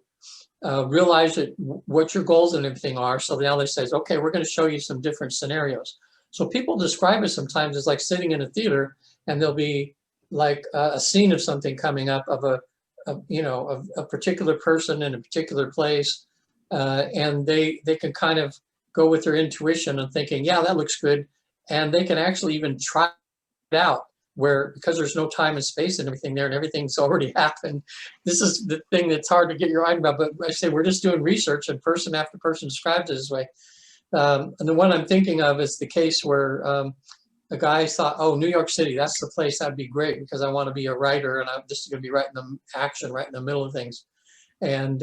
realize that what your goals and everything are. So now they say, okay, we're going to show you some different scenarios. So people describe it sometimes as like sitting in a theater, and there'll be like a scene of something coming up of a particular person in a particular place, and they can kind of go with their intuition and thinking, yeah, that looks good, and they can actually even try it out, where because there's no time and space and everything there, and everything's already happened. This is the thing that's hard to get your mind about. But I say we're just doing research, and person after person describes it this way. And the one I'm thinking of is the case where a guy thought, oh, New York City, that's the place. That'd be great because I want to be a writer, and I'm just going to be right in the action, right in the middle of things. And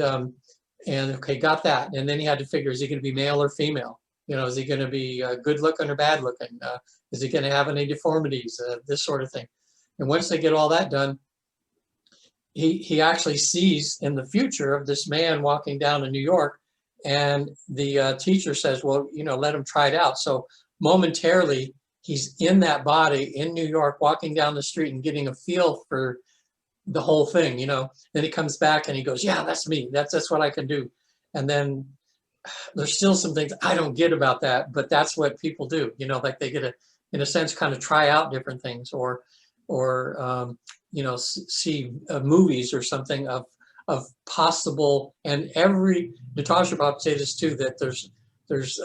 okay, got that. And then he had to figure, is he going to be male or female? Is he going to be good looking or bad looking? Is he going to have any deformities? This sort of thing. And once they get all that done, he actually sees in the future of this man walking down to New York, and the teacher says, well, let him try it out. So momentarily, he's in that body in New York, walking down the street and getting a feel for the whole thing, Then he comes back and he goes, yeah, that's me. That's what I can do. And then there's still some things I don't get about that, but that's what people do, like they get to, in a sense, kind of try out different things or see movies or something of possible, and every, Natasha Bob say this too, that there's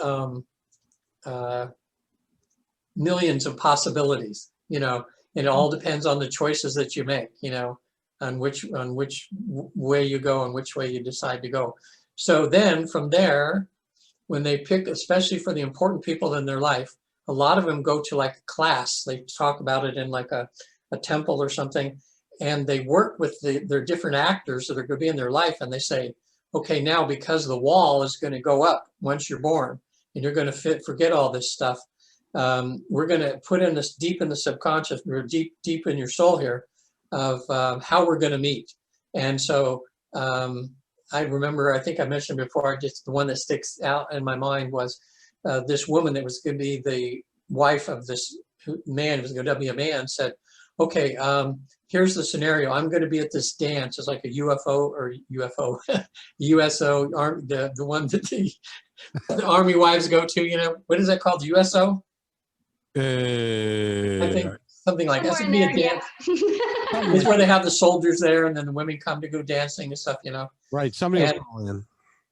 millions of possibilities, and it all depends on the choices that you make, on which way you go and which way you decide to go. So then from there, when they pick, especially for the important people in their life, a lot of them go to like a class. They talk about it in like a temple or something, and they work with their different actors that are going to be in their life, and they say, okay, now because the wall is going to go up once you're born, and you're going to forget all this stuff, we're going to put in this deep in the subconscious, or deep in your soul here, of how we're going to meet. And so I remember, I think I mentioned before, just the one that sticks out in my mind was this woman that was going to be the wife of this man, who was going to be a man, said, okay, here's the scenario. I'm going to be at this dance. It's like a UFO or USO, the one that the Army wives go to, you know, what is that called? USO? I think something like that. It's be a dance. It's where they have the soldiers there, and then the women come to go dancing and stuff, you know. Right. Somebody was calling.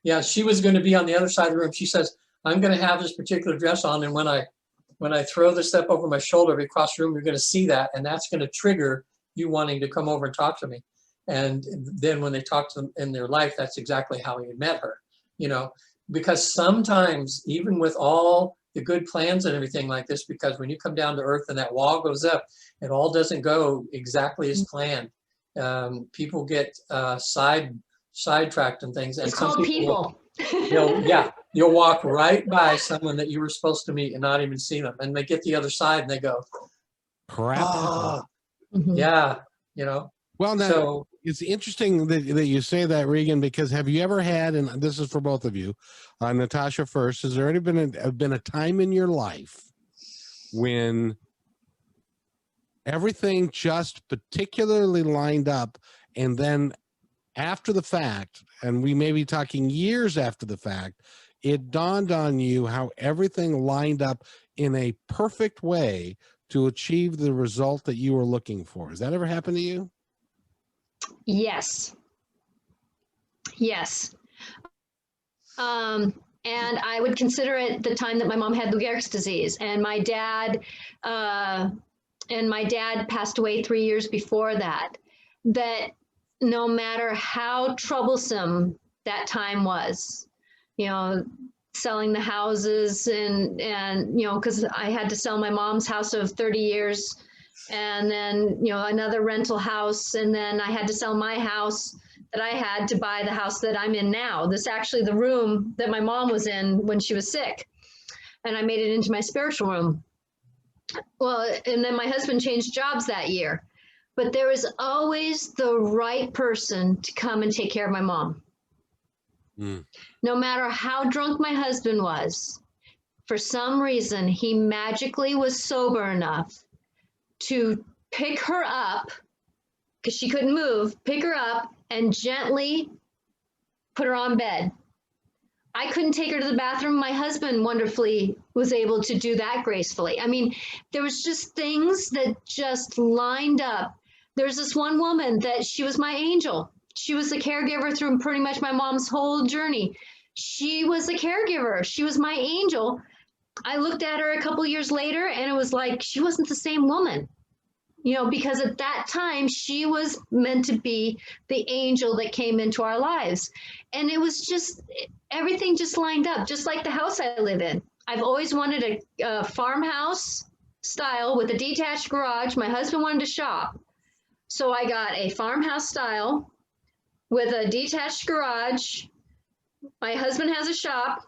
Yeah, she was going to be on the other side of the room. She says, I'm going to have this particular dress on, and when I throw this stuff over my shoulder across the room, you're going to see that, and that's going to trigger you wanting to come over and talk to me. And then when they talk to them in their life, that's exactly how he met her, you know, because sometimes even with all the good plans and everything like this, because when you come down to earth and that wall goes up, it all doesn't go exactly as planned. People get sidetracked and things. And it's called people. You'll walk right by someone that you were supposed to meet and not even see them. And they get the other side and they go, crap. Oh, yeah, you know. Well, now, so it's interesting that you say that, Regan, because have you ever had, and this is for both of you, Natasha first, has there already been a time in your life when everything just particularly lined up, and then after the fact, and we may be talking years after the fact, it dawned on you how everything lined up in a perfect way to achieve the result that you were looking for? Has that ever happened to you? Yes. Yes. And I would consider it the time that my mom had Lou Gehrig's disease, and my dad passed away 3 years before that. That no matter how troublesome that time was, you know, selling the houses and you know, because I had to sell my mom's house of 30 years. And then, you know, another rental house. And then I had to sell my house that I had to buy the house that I'm in now. This actually the room that my mom was in when she was sick. And I made it into my spiritual room. Well, and then my husband changed jobs that year. But there was always the right person to come and take care of my mom. No matter how drunk my husband was, for some reason, he magically was sober enough to pick her up, because she couldn't move, pick her up and gently put her on bed. I couldn't take her to the bathroom. My husband wonderfully was able to do that gracefully. I mean, there was just things that just lined up. There's this one woman that she was my angel. She was the caregiver through pretty much my mom's whole journey. She was the caregiver. She was my angel. I looked at her a couple years later and it was like she wasn't the same woman, you know, because at that time she was meant to be the angel that came into our lives. And it was just, everything just lined up, just like the house I live in. I've always wanted a farmhouse style with a detached garage. My husband wanted to shop. So I got a farmhouse style with a detached garage. My husband has a shop.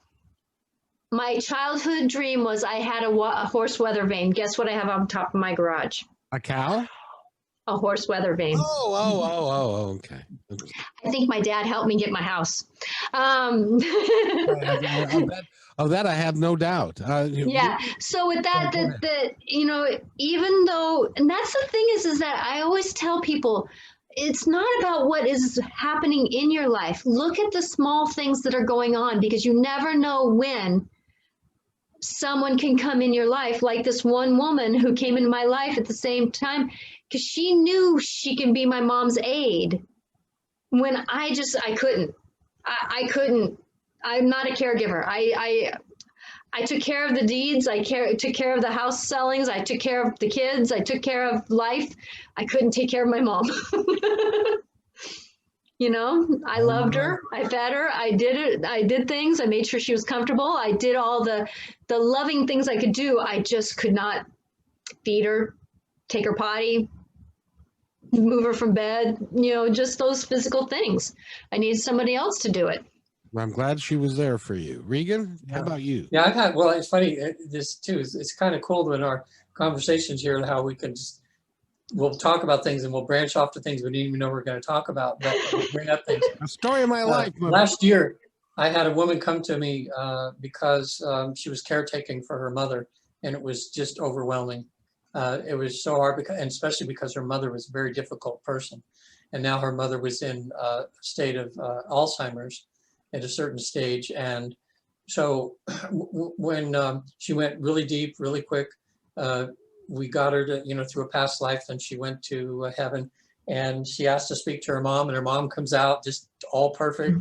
My childhood dream was I had a horse weather vane. Guess what I have on top of my garage? A cow? A horse weather vane. Oh, okay. I think my dad helped me get my house. Of that, I have no doubt. Yeah. So with that, you know, even though, and that's the thing is that I always tell people, it's not about what is happening in your life. Look at the small things that are going on, because you never know when someone can come in your life, like this one woman who came in my life at the same time, because she knew she can be my mom's aide when I couldn't. I couldn't. I'm not a caregiver. I took care of the deeds. Took care of the house sellings. I took care of the kids. I took care of life. I couldn't take care of my mom. You know, I loved her. I fed her. I did it. I did things. I made sure she was comfortable. I did all the loving things I could do. I just could not feed her, take her potty, move her from bed, just those physical things. I needed somebody else to do it. Well, I'm glad she was there for you. Regan, how about you? Yeah, I've had, well, it's funny, this too, it's kind of cool in our conversations here, how we can just, we'll talk about things and we'll branch off to things we didn't even know we're going to talk about, but we'll bring up things. A story of my life. Last year, I had a woman come to me because she was caretaking for her mother, and it was just overwhelming. It was so hard, and especially because her mother was a very difficult person. And now her mother was in a state of Alzheimer's at a certain stage. And so when she went really deep, really quick, we got her to, through a past life, and she went to heaven, and she asked to speak to her mom, and her mom comes out just all perfect.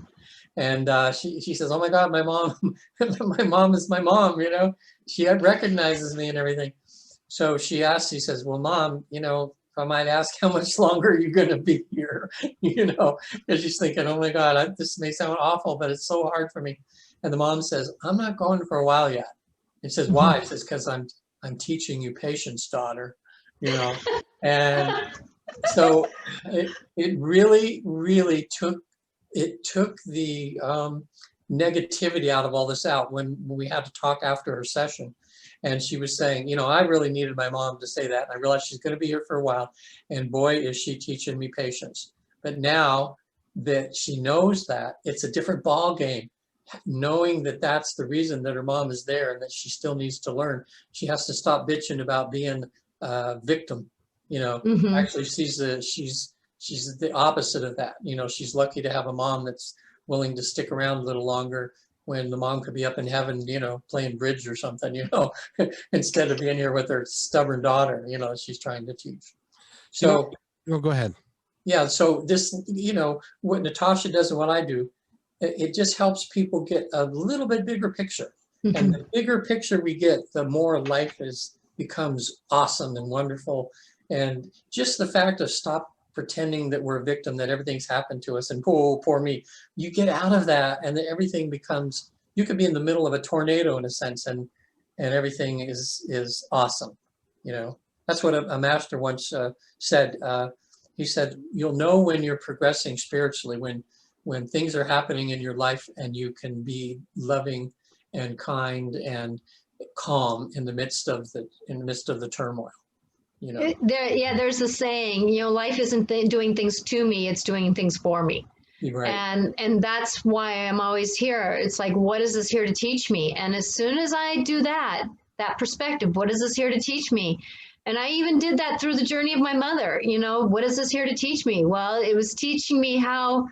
And she says, "Oh my God, my mom, my mom is my mom, she recognizes me and everything." So she says, "Well, Mom, if I might ask, how much longer are you going to be here?" Because she's thinking, "Oh my God, this may sound awful, but it's so hard for me." And the mom says, "I'm not going for a while yet." It says, "Why?" It says, "Because I'm teaching you patience, daughter." And so it really, really took the negativity out of all this out when we had to talk after her session. And she was saying, "I really needed my mom to say that. And I realized she's going to be here for a while. And boy, is she teaching me patience." But now that she knows that, it's a different ball game. Knowing that that's the reason that her mom is there and that she still needs to learn. She has to stop bitching about being a victim. Actually, she's the opposite of that. She's lucky to have a mom that's willing to stick around a little longer when the mom could be up in heaven, playing bridge or something, instead of being here with her stubborn daughter, she's trying to teach. So, go ahead. Yeah. So this, what Natasha does and what I do, it just helps people get a little bit bigger picture. And the bigger picture we get, the more life becomes awesome and wonderful. And just the fact of stop pretending that we're a victim, that everything's happened to us and poor me, you get out of that, and then everything becomes, you could be in the middle of a tornado in a sense, and everything is awesome. That's what a master once said. He said, "You'll know when you're progressing spiritually, when things are happening in your life and you can be loving and kind and calm in the midst of the turmoil." There's a saying, life isn't doing things to me, it's doing things for me. Right. And that's why I'm always here. It's like, what is this here to teach me? And as soon as I do that perspective, what is this here to teach me? And I even did that through the journey of my mother. What is this here to teach me? Well, it was teaching me how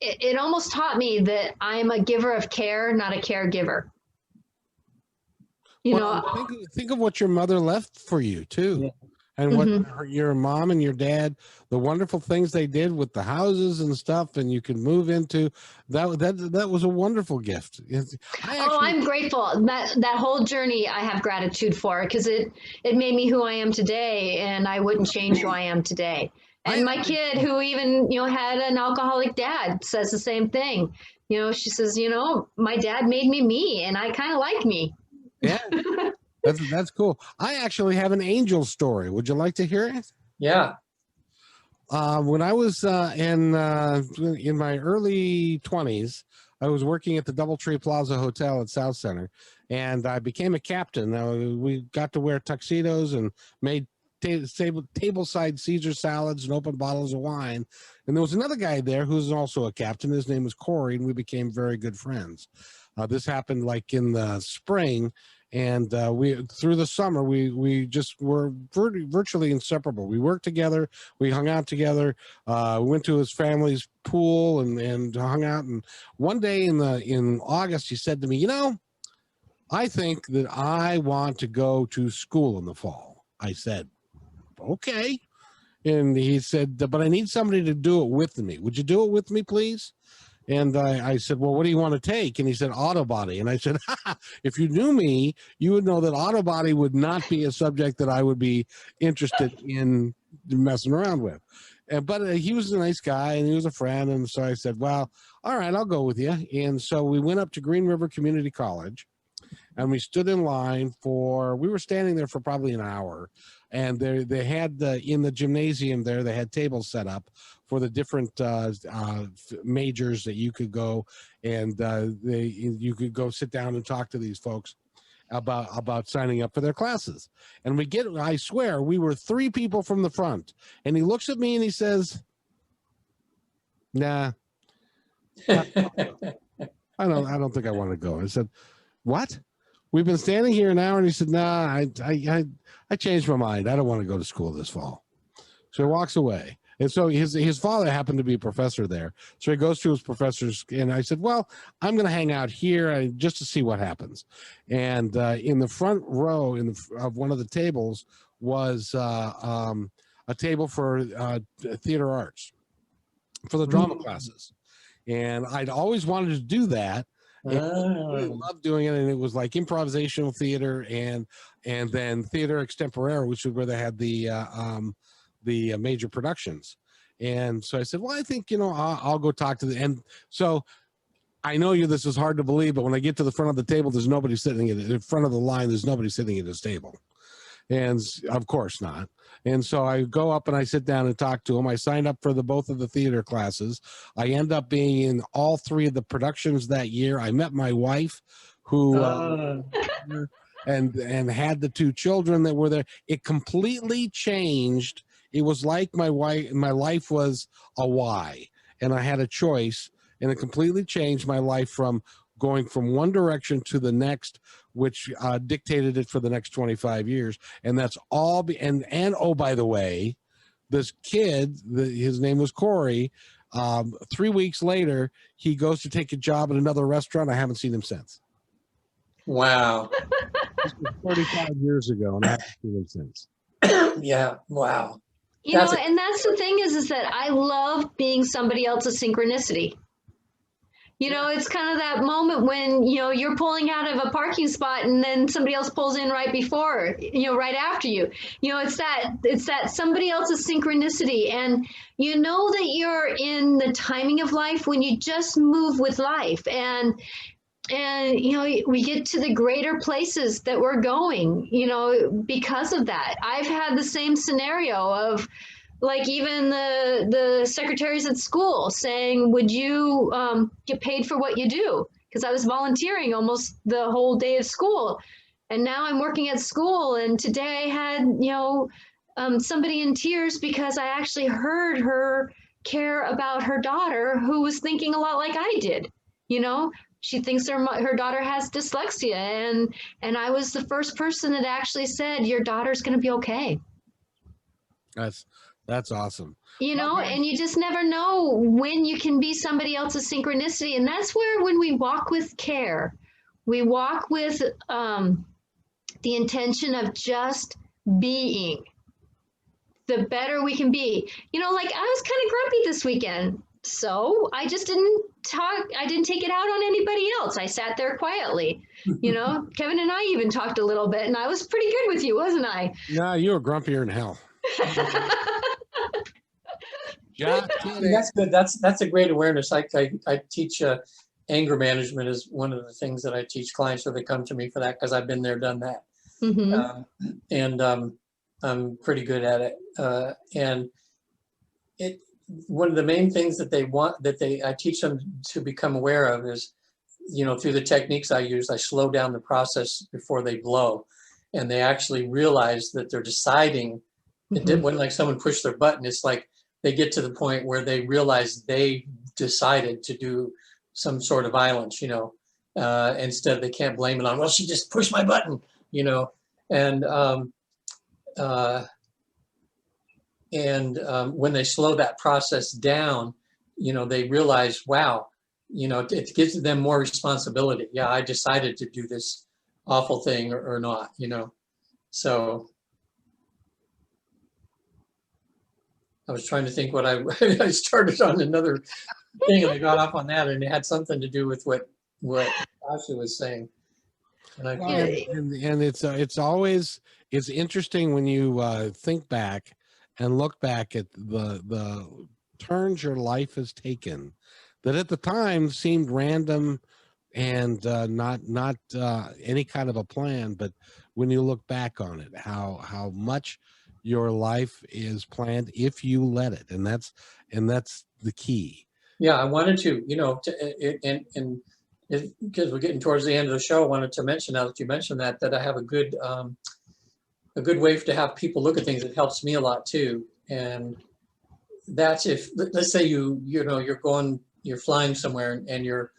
it almost taught me that I'm a giver of care, not a caregiver. Think of what your mother left for you too. Yeah. And what your mom and your dad, the wonderful things they did with the houses and stuff, and you could move into that was a wonderful gift. I'm grateful. That whole journey I have gratitude for, because it made me who I am today, and I wouldn't change who I am today. And my kid, who even had an alcoholic dad, says the same thing. She says, my dad made me, and I kind of like me. Yeah, that's cool. I actually have an angel story. Would you like to hear it? Yeah. When I was in my early 20s, I was working at the Doubletree Plaza Hotel at South Center, and I became a captain. We got to wear tuxedos and made tableside Caesar salads and open bottles of wine. And there was another guy there who's also a captain. His name was Corey, and we became very good friends. This happened like in the spring, and through the summer we just were virtually inseparable. We worked together, we hung out together, we went to his family's pool and hung out. And one day in August, he said to me, I think that I want to go to school in the fall. I said, okay. And he said, but I need somebody to do it with me. Would you do it with me, please? And I said, well, what do you want to take? And he said, auto body. And I said, if you knew me, you would know that auto body would not be a subject that I would be interested in messing around with. But he was a nice guy, and he was a friend. And so I said, well, all right, I'll go with you. And so we went up to Green River Community College. and we stood in line we were standing there for probably an hour, and they had in the gymnasium there, they had tables set up for the different majors that you could go, and you could go sit down and talk to these folks about signing up for their classes. And I swear, we were 3 people from the front, and he looks at me and he says, "Nah, I don't think I want to go." I said, "What? We've been standing here an hour." And he said, "Nah, I changed my mind. I don't want to go to school this fall." So he walks away. And so his father happened to be a professor there. So he goes to his professors, and I said, "Well, I'm going to hang out here just to see what happens." And in the front row of one of the tables was a table for theater arts, for the drama classes. And I'd always wanted to do that. And I really loved doing it. And it was like improvisational theater and then theater extemporare, which is where they had the major productions. And so I said, "Well, I think, I'll go talk to and so I know this is hard to believe, but when I get to the front of the table, there's nobody sitting in front of the line. There's nobody sitting at his table. And of course not. And so I go up and I sit down and talk to him. I signed up for both of the theater classes. I end up being in all 3 of the productions that year. I met my wife, who and had the 2 children that were there. It completely changed. It was like my life was a Y, and I had a choice, and it completely changed my life from going from one direction to the next, which dictated it for the next 25 years. And that's all. And oh, by the way, this kid, his name was Corey. 3 weeks later, he goes to take a job at another restaurant. I haven't seen him since. Wow. This was 35 years ago, and I haven't seen him since. Yeah. Wow. And that's the thing is that I love being somebody else's synchronicity. It's kind of that moment when, you're pulling out of a parking spot and then somebody else pulls in right before, right after you. It's that somebody else's synchronicity. And you know that you're in the timing of life when you just move with life. And we get to the greater places that we're going, because of that. I've had the same scenario of, like, even the secretaries at school saying, "Would you get paid for what you do?" Because I was volunteering almost the whole day of school. And now I'm working at school. And today I had, somebody in tears because I actually heard her care about her daughter, who was thinking a lot like I did. She thinks her daughter has dyslexia. And I was the first person that actually said, "Your daughter's going to be okay." That's awesome. And you just never know when you can be somebody else's synchronicity. And that's where, when we walk with care, we walk with the intention of just being, the better we can be. Like, I was kind of grumpy this weekend. So I just didn't talk. I didn't take it out on anybody else. I sat there quietly. Kevin and I even talked a little bit, and I was pretty good with you, wasn't I? Yeah, you were grumpier than hell. Yeah, that's good. That's a great awareness. I teach anger management is one of the things that I teach clients, so they come to me for that because I've been there, done that, and I'm pretty good at it. And one of the main things that I teach them to become aware of is, through the techniques I use, I slow down the process before they blow, and they actually realize that they're deciding. It didn't when like someone pushed their button. It's like they get to the point where they realize they decided to do some sort of violence, instead they can't blame it on, "Well, she just pushed my button," and when they slow that process down, they realize, wow, it gives them more responsibility. Yeah, I decided to do this awful thing or not, so I was trying to think what I started on another thing and I got off on that, and it had something to do with what Ashley was saying. And it's interesting when you think back and look back at the turns your life has taken that at the time seemed random and not any kind of a plan, but when you look back on it, how much your life is planned if you let it, and that's the key. Yeah, I wanted to, and because we're getting towards the end of the show, I wanted to mention, now that you mentioned that I have a good way to have people look at things. It helps me a lot too. And that's if, let's say you're flying somewhere and you're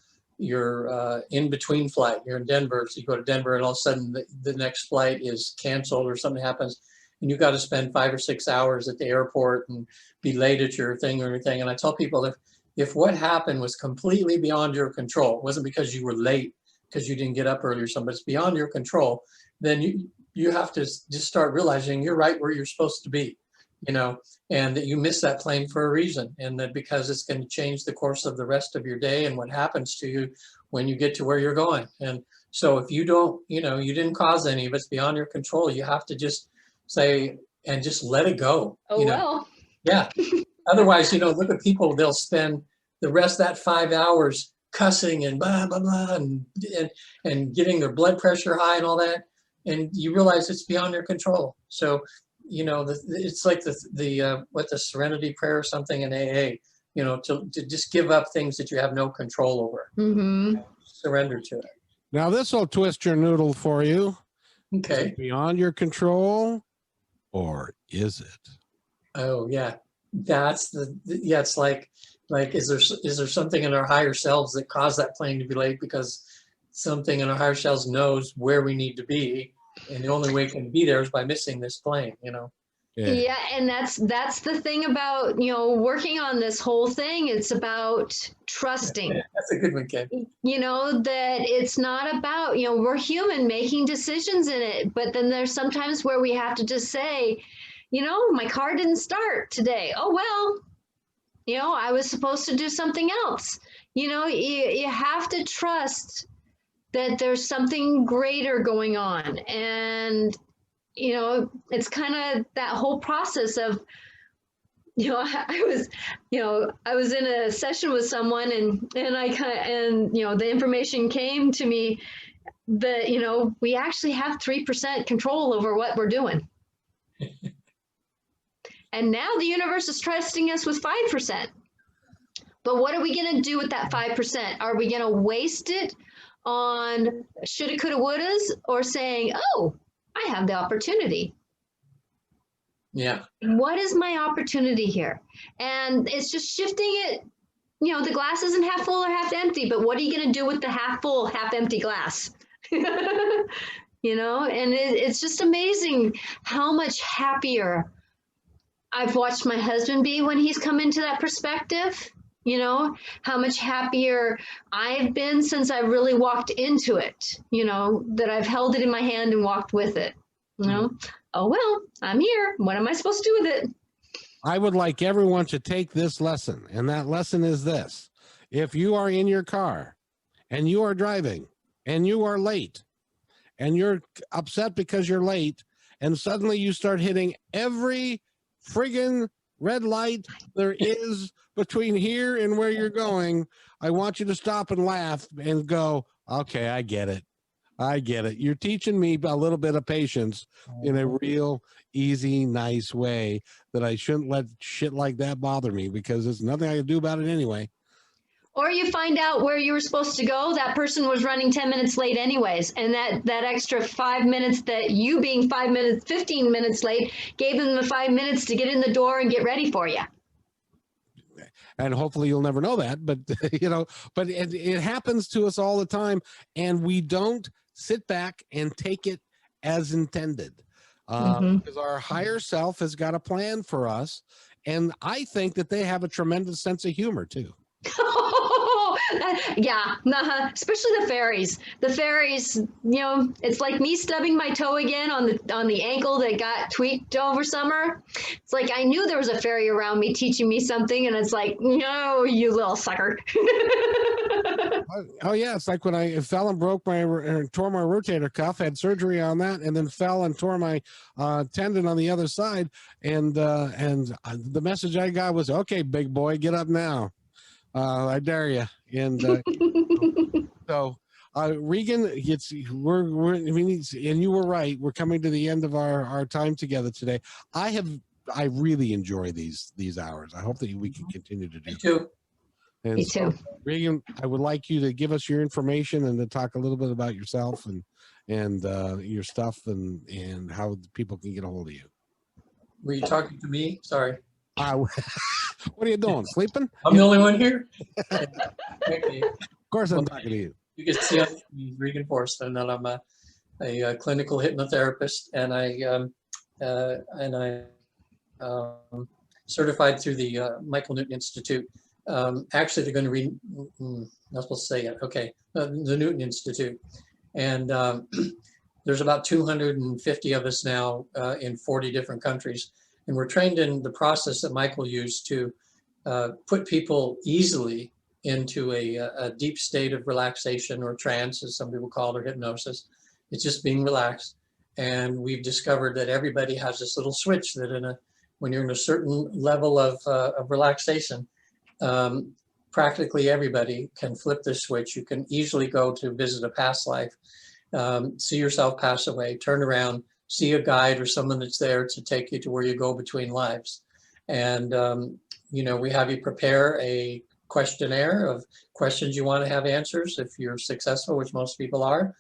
in between flight. You're in Denver, so you go to Denver, and all of a sudden the next flight is canceled or something happens, and you got to spend 5 or 6 hours at the airport and be late at your thing or anything. And I tell people, if what happened was completely beyond your control, it wasn't because you were late because you didn't get up early or something, but it's beyond your control, then you have to just start realizing you're right where you're supposed to be, and that you missed that plane for a reason, and that because it's going to change the course of the rest of your day and what happens to you when you get to where you're going. And so if you don't, you didn't cause any of it's beyond your control, you have to just say, and just let it go. Well. Yeah. Otherwise, look at people, they'll spend the rest of that 5 hours cussing and blah, blah, blah, and getting their blood pressure high and all that. And you realize it's beyond your control. So, it's like the serenity prayer or something in AA, to just give up things that you have no control over. Mm-hmm. Surrender to it. Now this will twist your noodle for you. Okay. Is it beyond your control, or is it? Oh yeah. That's it's like is there something in our higher selves that caused that plane to be late, because something in our higher selves knows where we need to be, and the only way it can be there is by missing this plane, Yeah, and that's the thing about working on this whole thing. It's about trusting. That's a good one, Ken. That it's not about we're human making decisions in it, but then there's sometimes where we have to just say, my car didn't start today. Oh well, I was supposed to do something else. You have to trust that there's something greater going on, and it's kind of that whole process of, I was in a session with someone, and the information came to me that, we actually have 3% control over what we're doing. And now the universe is trusting us with 5%. But what are we going to do with that 5%? Are we going to waste it on shoulda, coulda, wouldas, or saying, oh, I have the opportunity? Yeah. What is my opportunity here? And it's just shifting it. The glass isn't half full or half empty, but what are you going to do with the half full, half empty glass? And it's just amazing how much happier I've watched my husband be when he's come into that perspective. How much happier I've been since I really walked into it, that I've held it in my hand and walked with it. Oh, well, I'm here. What am I supposed to do with it? I would like everyone to take this lesson, and that lesson is this. If you are in your car and you are driving and you are late and you're upset because you're late, and suddenly you start hitting every friggin' red light there is between here and where you're going, I want you to stop and laugh and go, okay, I get it. You're teaching me a little bit of patience in a real easy, nice way, that I shouldn't let shit like that bother me, because there's nothing I can do about it anyway. Or you find out where you were supposed to go, that person was running 10 minutes late anyways. And that extra 5 minutes that you being 15 minutes late gave them the 5 minutes to get in the door and get ready for you. And hopefully you'll never know that, but but it happens to us all the time, and we don't sit back and take it as intended, because our higher self has got a plan for us, and I think that they have a tremendous sense of humor too. Yeah, especially the fairies. The fairies, it's like me stubbing my toe again on the ankle that got tweaked over summer. It's like I knew there was a fairy around me teaching me something, and it's like, no, you little sucker. Oh yeah, it's like when I fell and tore my rotator cuff, had surgery on that, and then fell and tore my tendon on the other side, and the message I got was, okay, big boy, get up now. I dare you. And so Regan, and you were right. We're coming to the end of our time together today. I really enjoy these hours. I hope that we can continue to do. Me too. And Me so, too. Regan, I would like you to give us your information and to talk a little bit about yourself and your stuff and how people can get a hold of you. Were you talking to me? Sorry. What are you doing? Sleeping? I'm the only one here? Okay. Of course I'm talking to you. You can see I'm Regan Forston, and I'm a clinical hypnotherapist, and I certified through the Michael Newton Institute. Actually, they're going to read. Not supposed to say it. Okay, the Newton Institute, and there's about 250 of us now in 40 different countries, and we're trained in the process that Michael used to put people easily into a deep state of relaxation or trance, as some people call it, or hypnosis. It's just being relaxed. And we've discovered that everybody has this little switch that when you're in a certain level of relaxation, practically everybody can flip this switch. You can easily go to visit a past life, see yourself pass away, turn around, see a guide or someone that's there to take you to where you go between lives. And, we have you prepare a questionnaire of questions you want to have answers if you're successful, which most people are.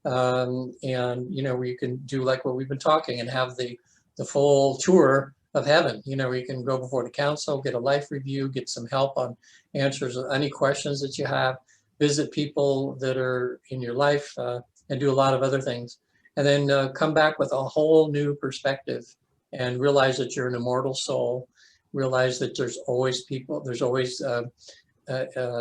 And where you can do like what we've been talking and have the full tour of heaven, where you can go before the council, get a life review, get some help on answers of any questions that you have, visit people that are in your life, and do a lot of other things. And then come back with a whole new perspective and realize that you're an immortal soul, realize that there's always people, there's always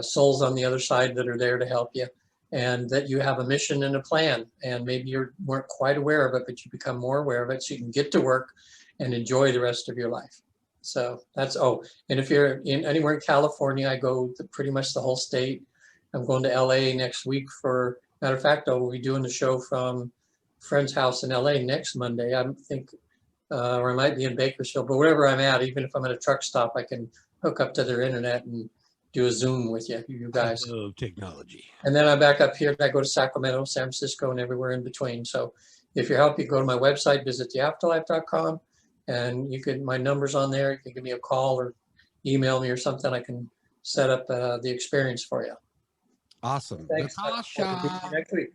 souls on the other side that are there to help you, and that you have a mission and a plan, and maybe you weren't quite aware of it, but you become more aware of it so you can get to work and enjoy the rest of your life. So that's, and if you're anywhere in California, I go to pretty much the whole state. I'm going to LA next week matter of fact, I will be doing the show from a friend's house in LA next Monday. I think, or I might be in Bakersfield, but wherever I'm at, even if I'm at a truck stop, I can hook up to their internet and do a Zoom with you guys. I love technology. And then I'm back up here. I go to Sacramento, San Francisco, and everywhere in between. So if you're helping, go to my website, visit theafterlife.com, and my number's on there. You can give me a call or email me or something. I can set up the experience for you. Awesome. Thanks. Natasha. Next week.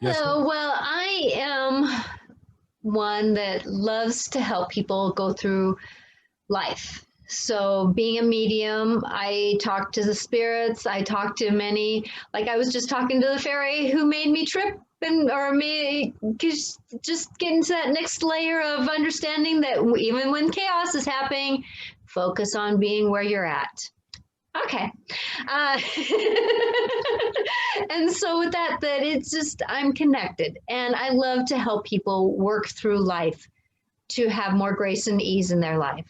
Yes, Hello. Well, I am one that loves to help people go through life. So being a medium, I talk to the spirits. I talk to many, like I was just talking to the fairy who made me trip just get into that next layer of understanding that even when chaos is happening, focus on being where you're at. Okay. And so with that it's just, I'm connected, and I love to help people work through life to have more grace and ease in their life.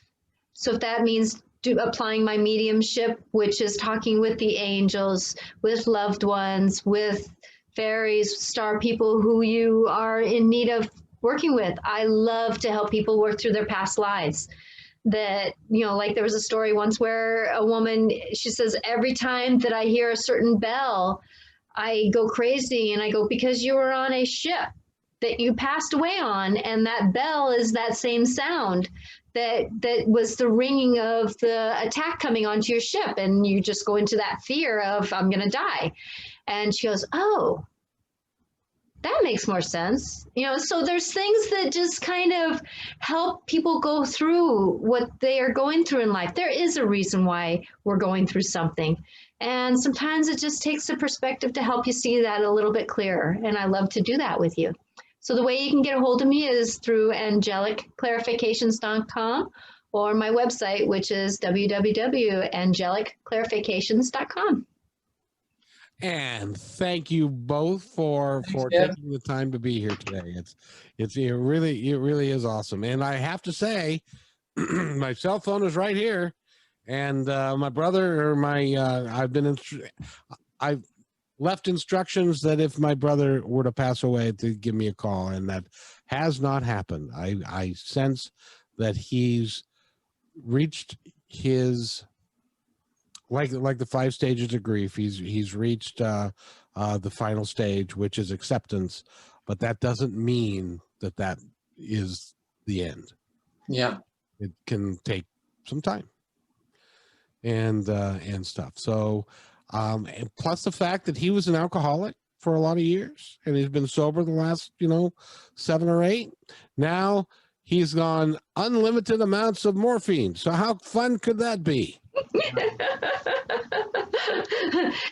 So if that means applying my mediumship, which is talking with the angels, with loved ones, with fairies, star people who you are in need of working with. I love to help people work through their past lives. That, like there was a story once where a woman, she says, every time that I hear a certain bell, I go crazy, and I go, because you were on a ship that you passed away on, and that bell is that same sound that was the ringing of the attack coming onto your ship, and you just go into that fear of, I'm going to die. And she goes, oh, that makes more sense. So there's things that just kind of help people go through what they are going through in life. There is a reason why we're going through something. And sometimes it just takes a perspective to help you see that a little bit clearer. And I love to do that with you. So the way you can get a hold of me is through angelicclarifications.com or my website, which is www.angelicclarifications.com. And thank you both for taking the time to be here today. It really is awesome. And I have to say, my cell phone is right here, and my brother or I've left instructions that if my brother were to pass away, to give me a call, and that has not happened. I sense that he's reached his like the 5 stages of grief. He's reached the final stage, which is acceptance, but that doesn't mean that is the end. Yeah. It can take some time and stuff. So, and plus the fact that he was an alcoholic for a lot of years, and he's been sober the last 7 or 8. Now he's gone unlimited amounts of morphine. So how fun could that be?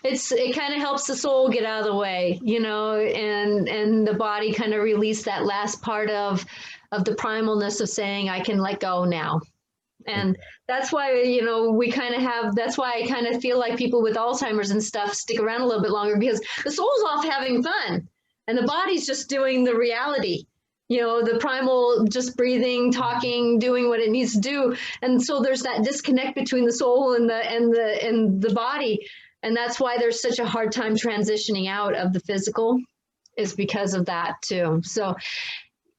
It kind of helps the soul get out of the way, and the body kind of release that last part of the primalness of saying, I can let go now. And that's why, we kind of have, that's why I kind of feel like people with Alzheimer's and stuff stick around a little bit longer, because the soul's off having fun and the body's just doing the reality. The primal just breathing, talking, doing what it needs to do. And so there's that disconnect between the soul and the body. And that's why there's such a hard time transitioning out of the physical, is because of that too. So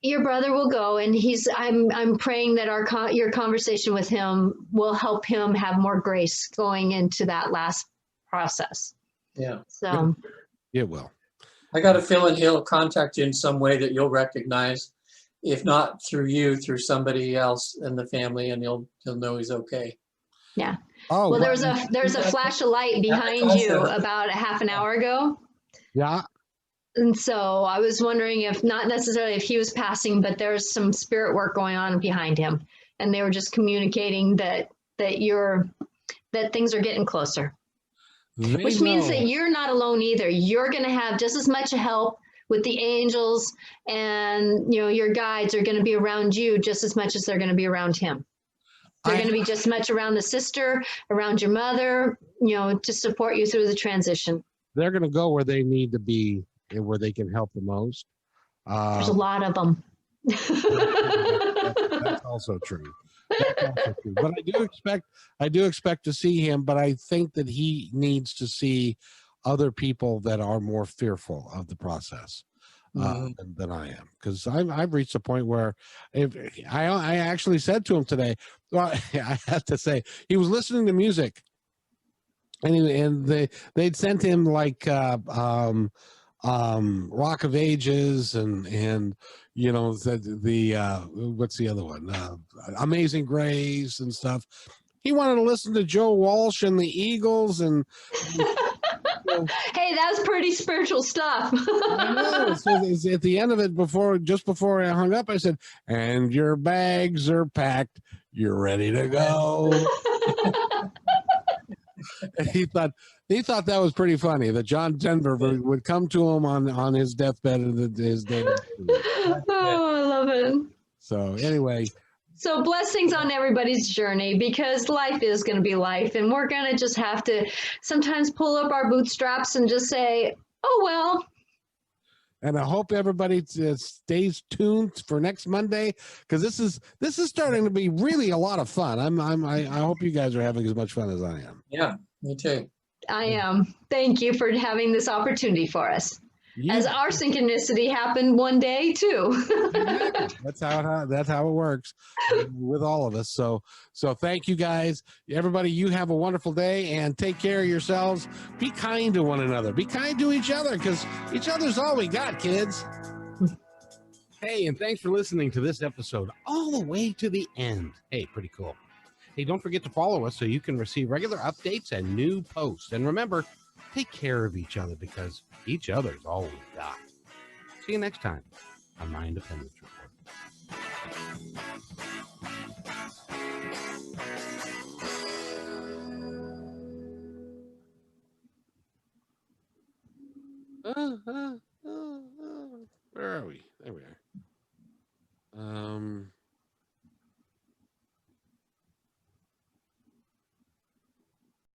your brother will go, and I'm praying that your conversation with him will help him have more grace going into that last process. Yeah. So it will. I got a feeling he'll contact you in some way that you'll recognize, if not through you, through somebody else in the family, and he'll know he's okay. Yeah. Oh, well, there's a flash of light behind you about a half an hour ago. Yeah. And so I was wondering, if not necessarily if he was passing, but there's some spirit work going on behind him, and they were just communicating that things are getting closer. Which means that you're not alone either. You're going to have just as much help with the angels, and your guides are going to be around you just as much as they're going to be around him. They're going to be just as much around the sister, around your mother, to support you through the transition. They're going to go where they need to be and where they can help the most. There's a lot of them. That's also true. But I do expect to see him, but I think that he needs to see other people that are more fearful of the process than I am, because I've reached a point where if I actually said to him today, well, I have to say, he was listening to music, and they'd sent him like Rock of Ages and the what's the other one, Amazing Grace and stuff. He wanted to listen to Joe Walsh and the Eagles, and hey, that's pretty spiritual stuff. I know. So at the end of it, just before I hung up, I said, and your bags are packed, you're ready to go. And he thought that was pretty funny, that John Denver would come to him on his deathbed and his day. Oh, I love it. So anyway. So blessings on everybody's journey, because life is going to be life, and we're going to just have to sometimes pull up our bootstraps and just say, oh, well. And I hope everybody stays tuned for next Monday, because this is starting to be really a lot of fun. I hope you guys are having as much fun as I am. Yeah, me too. I am. Thank you for having this opportunity for us. As our synchronicity happened one day too. Exactly. That's how it works with all of us. So thank you guys, everybody. You have a wonderful day, and take care of yourselves. Be kind to one another. Be kind to each other, because each other's all we got, kids. Hey, and thanks for listening to this episode all the way to the end. Hey, pretty cool. Hey, don't forget to follow us so you can receive regular updates and new posts. And remember, take care of each other, because each other's all we got. See you next time on My Independence Report.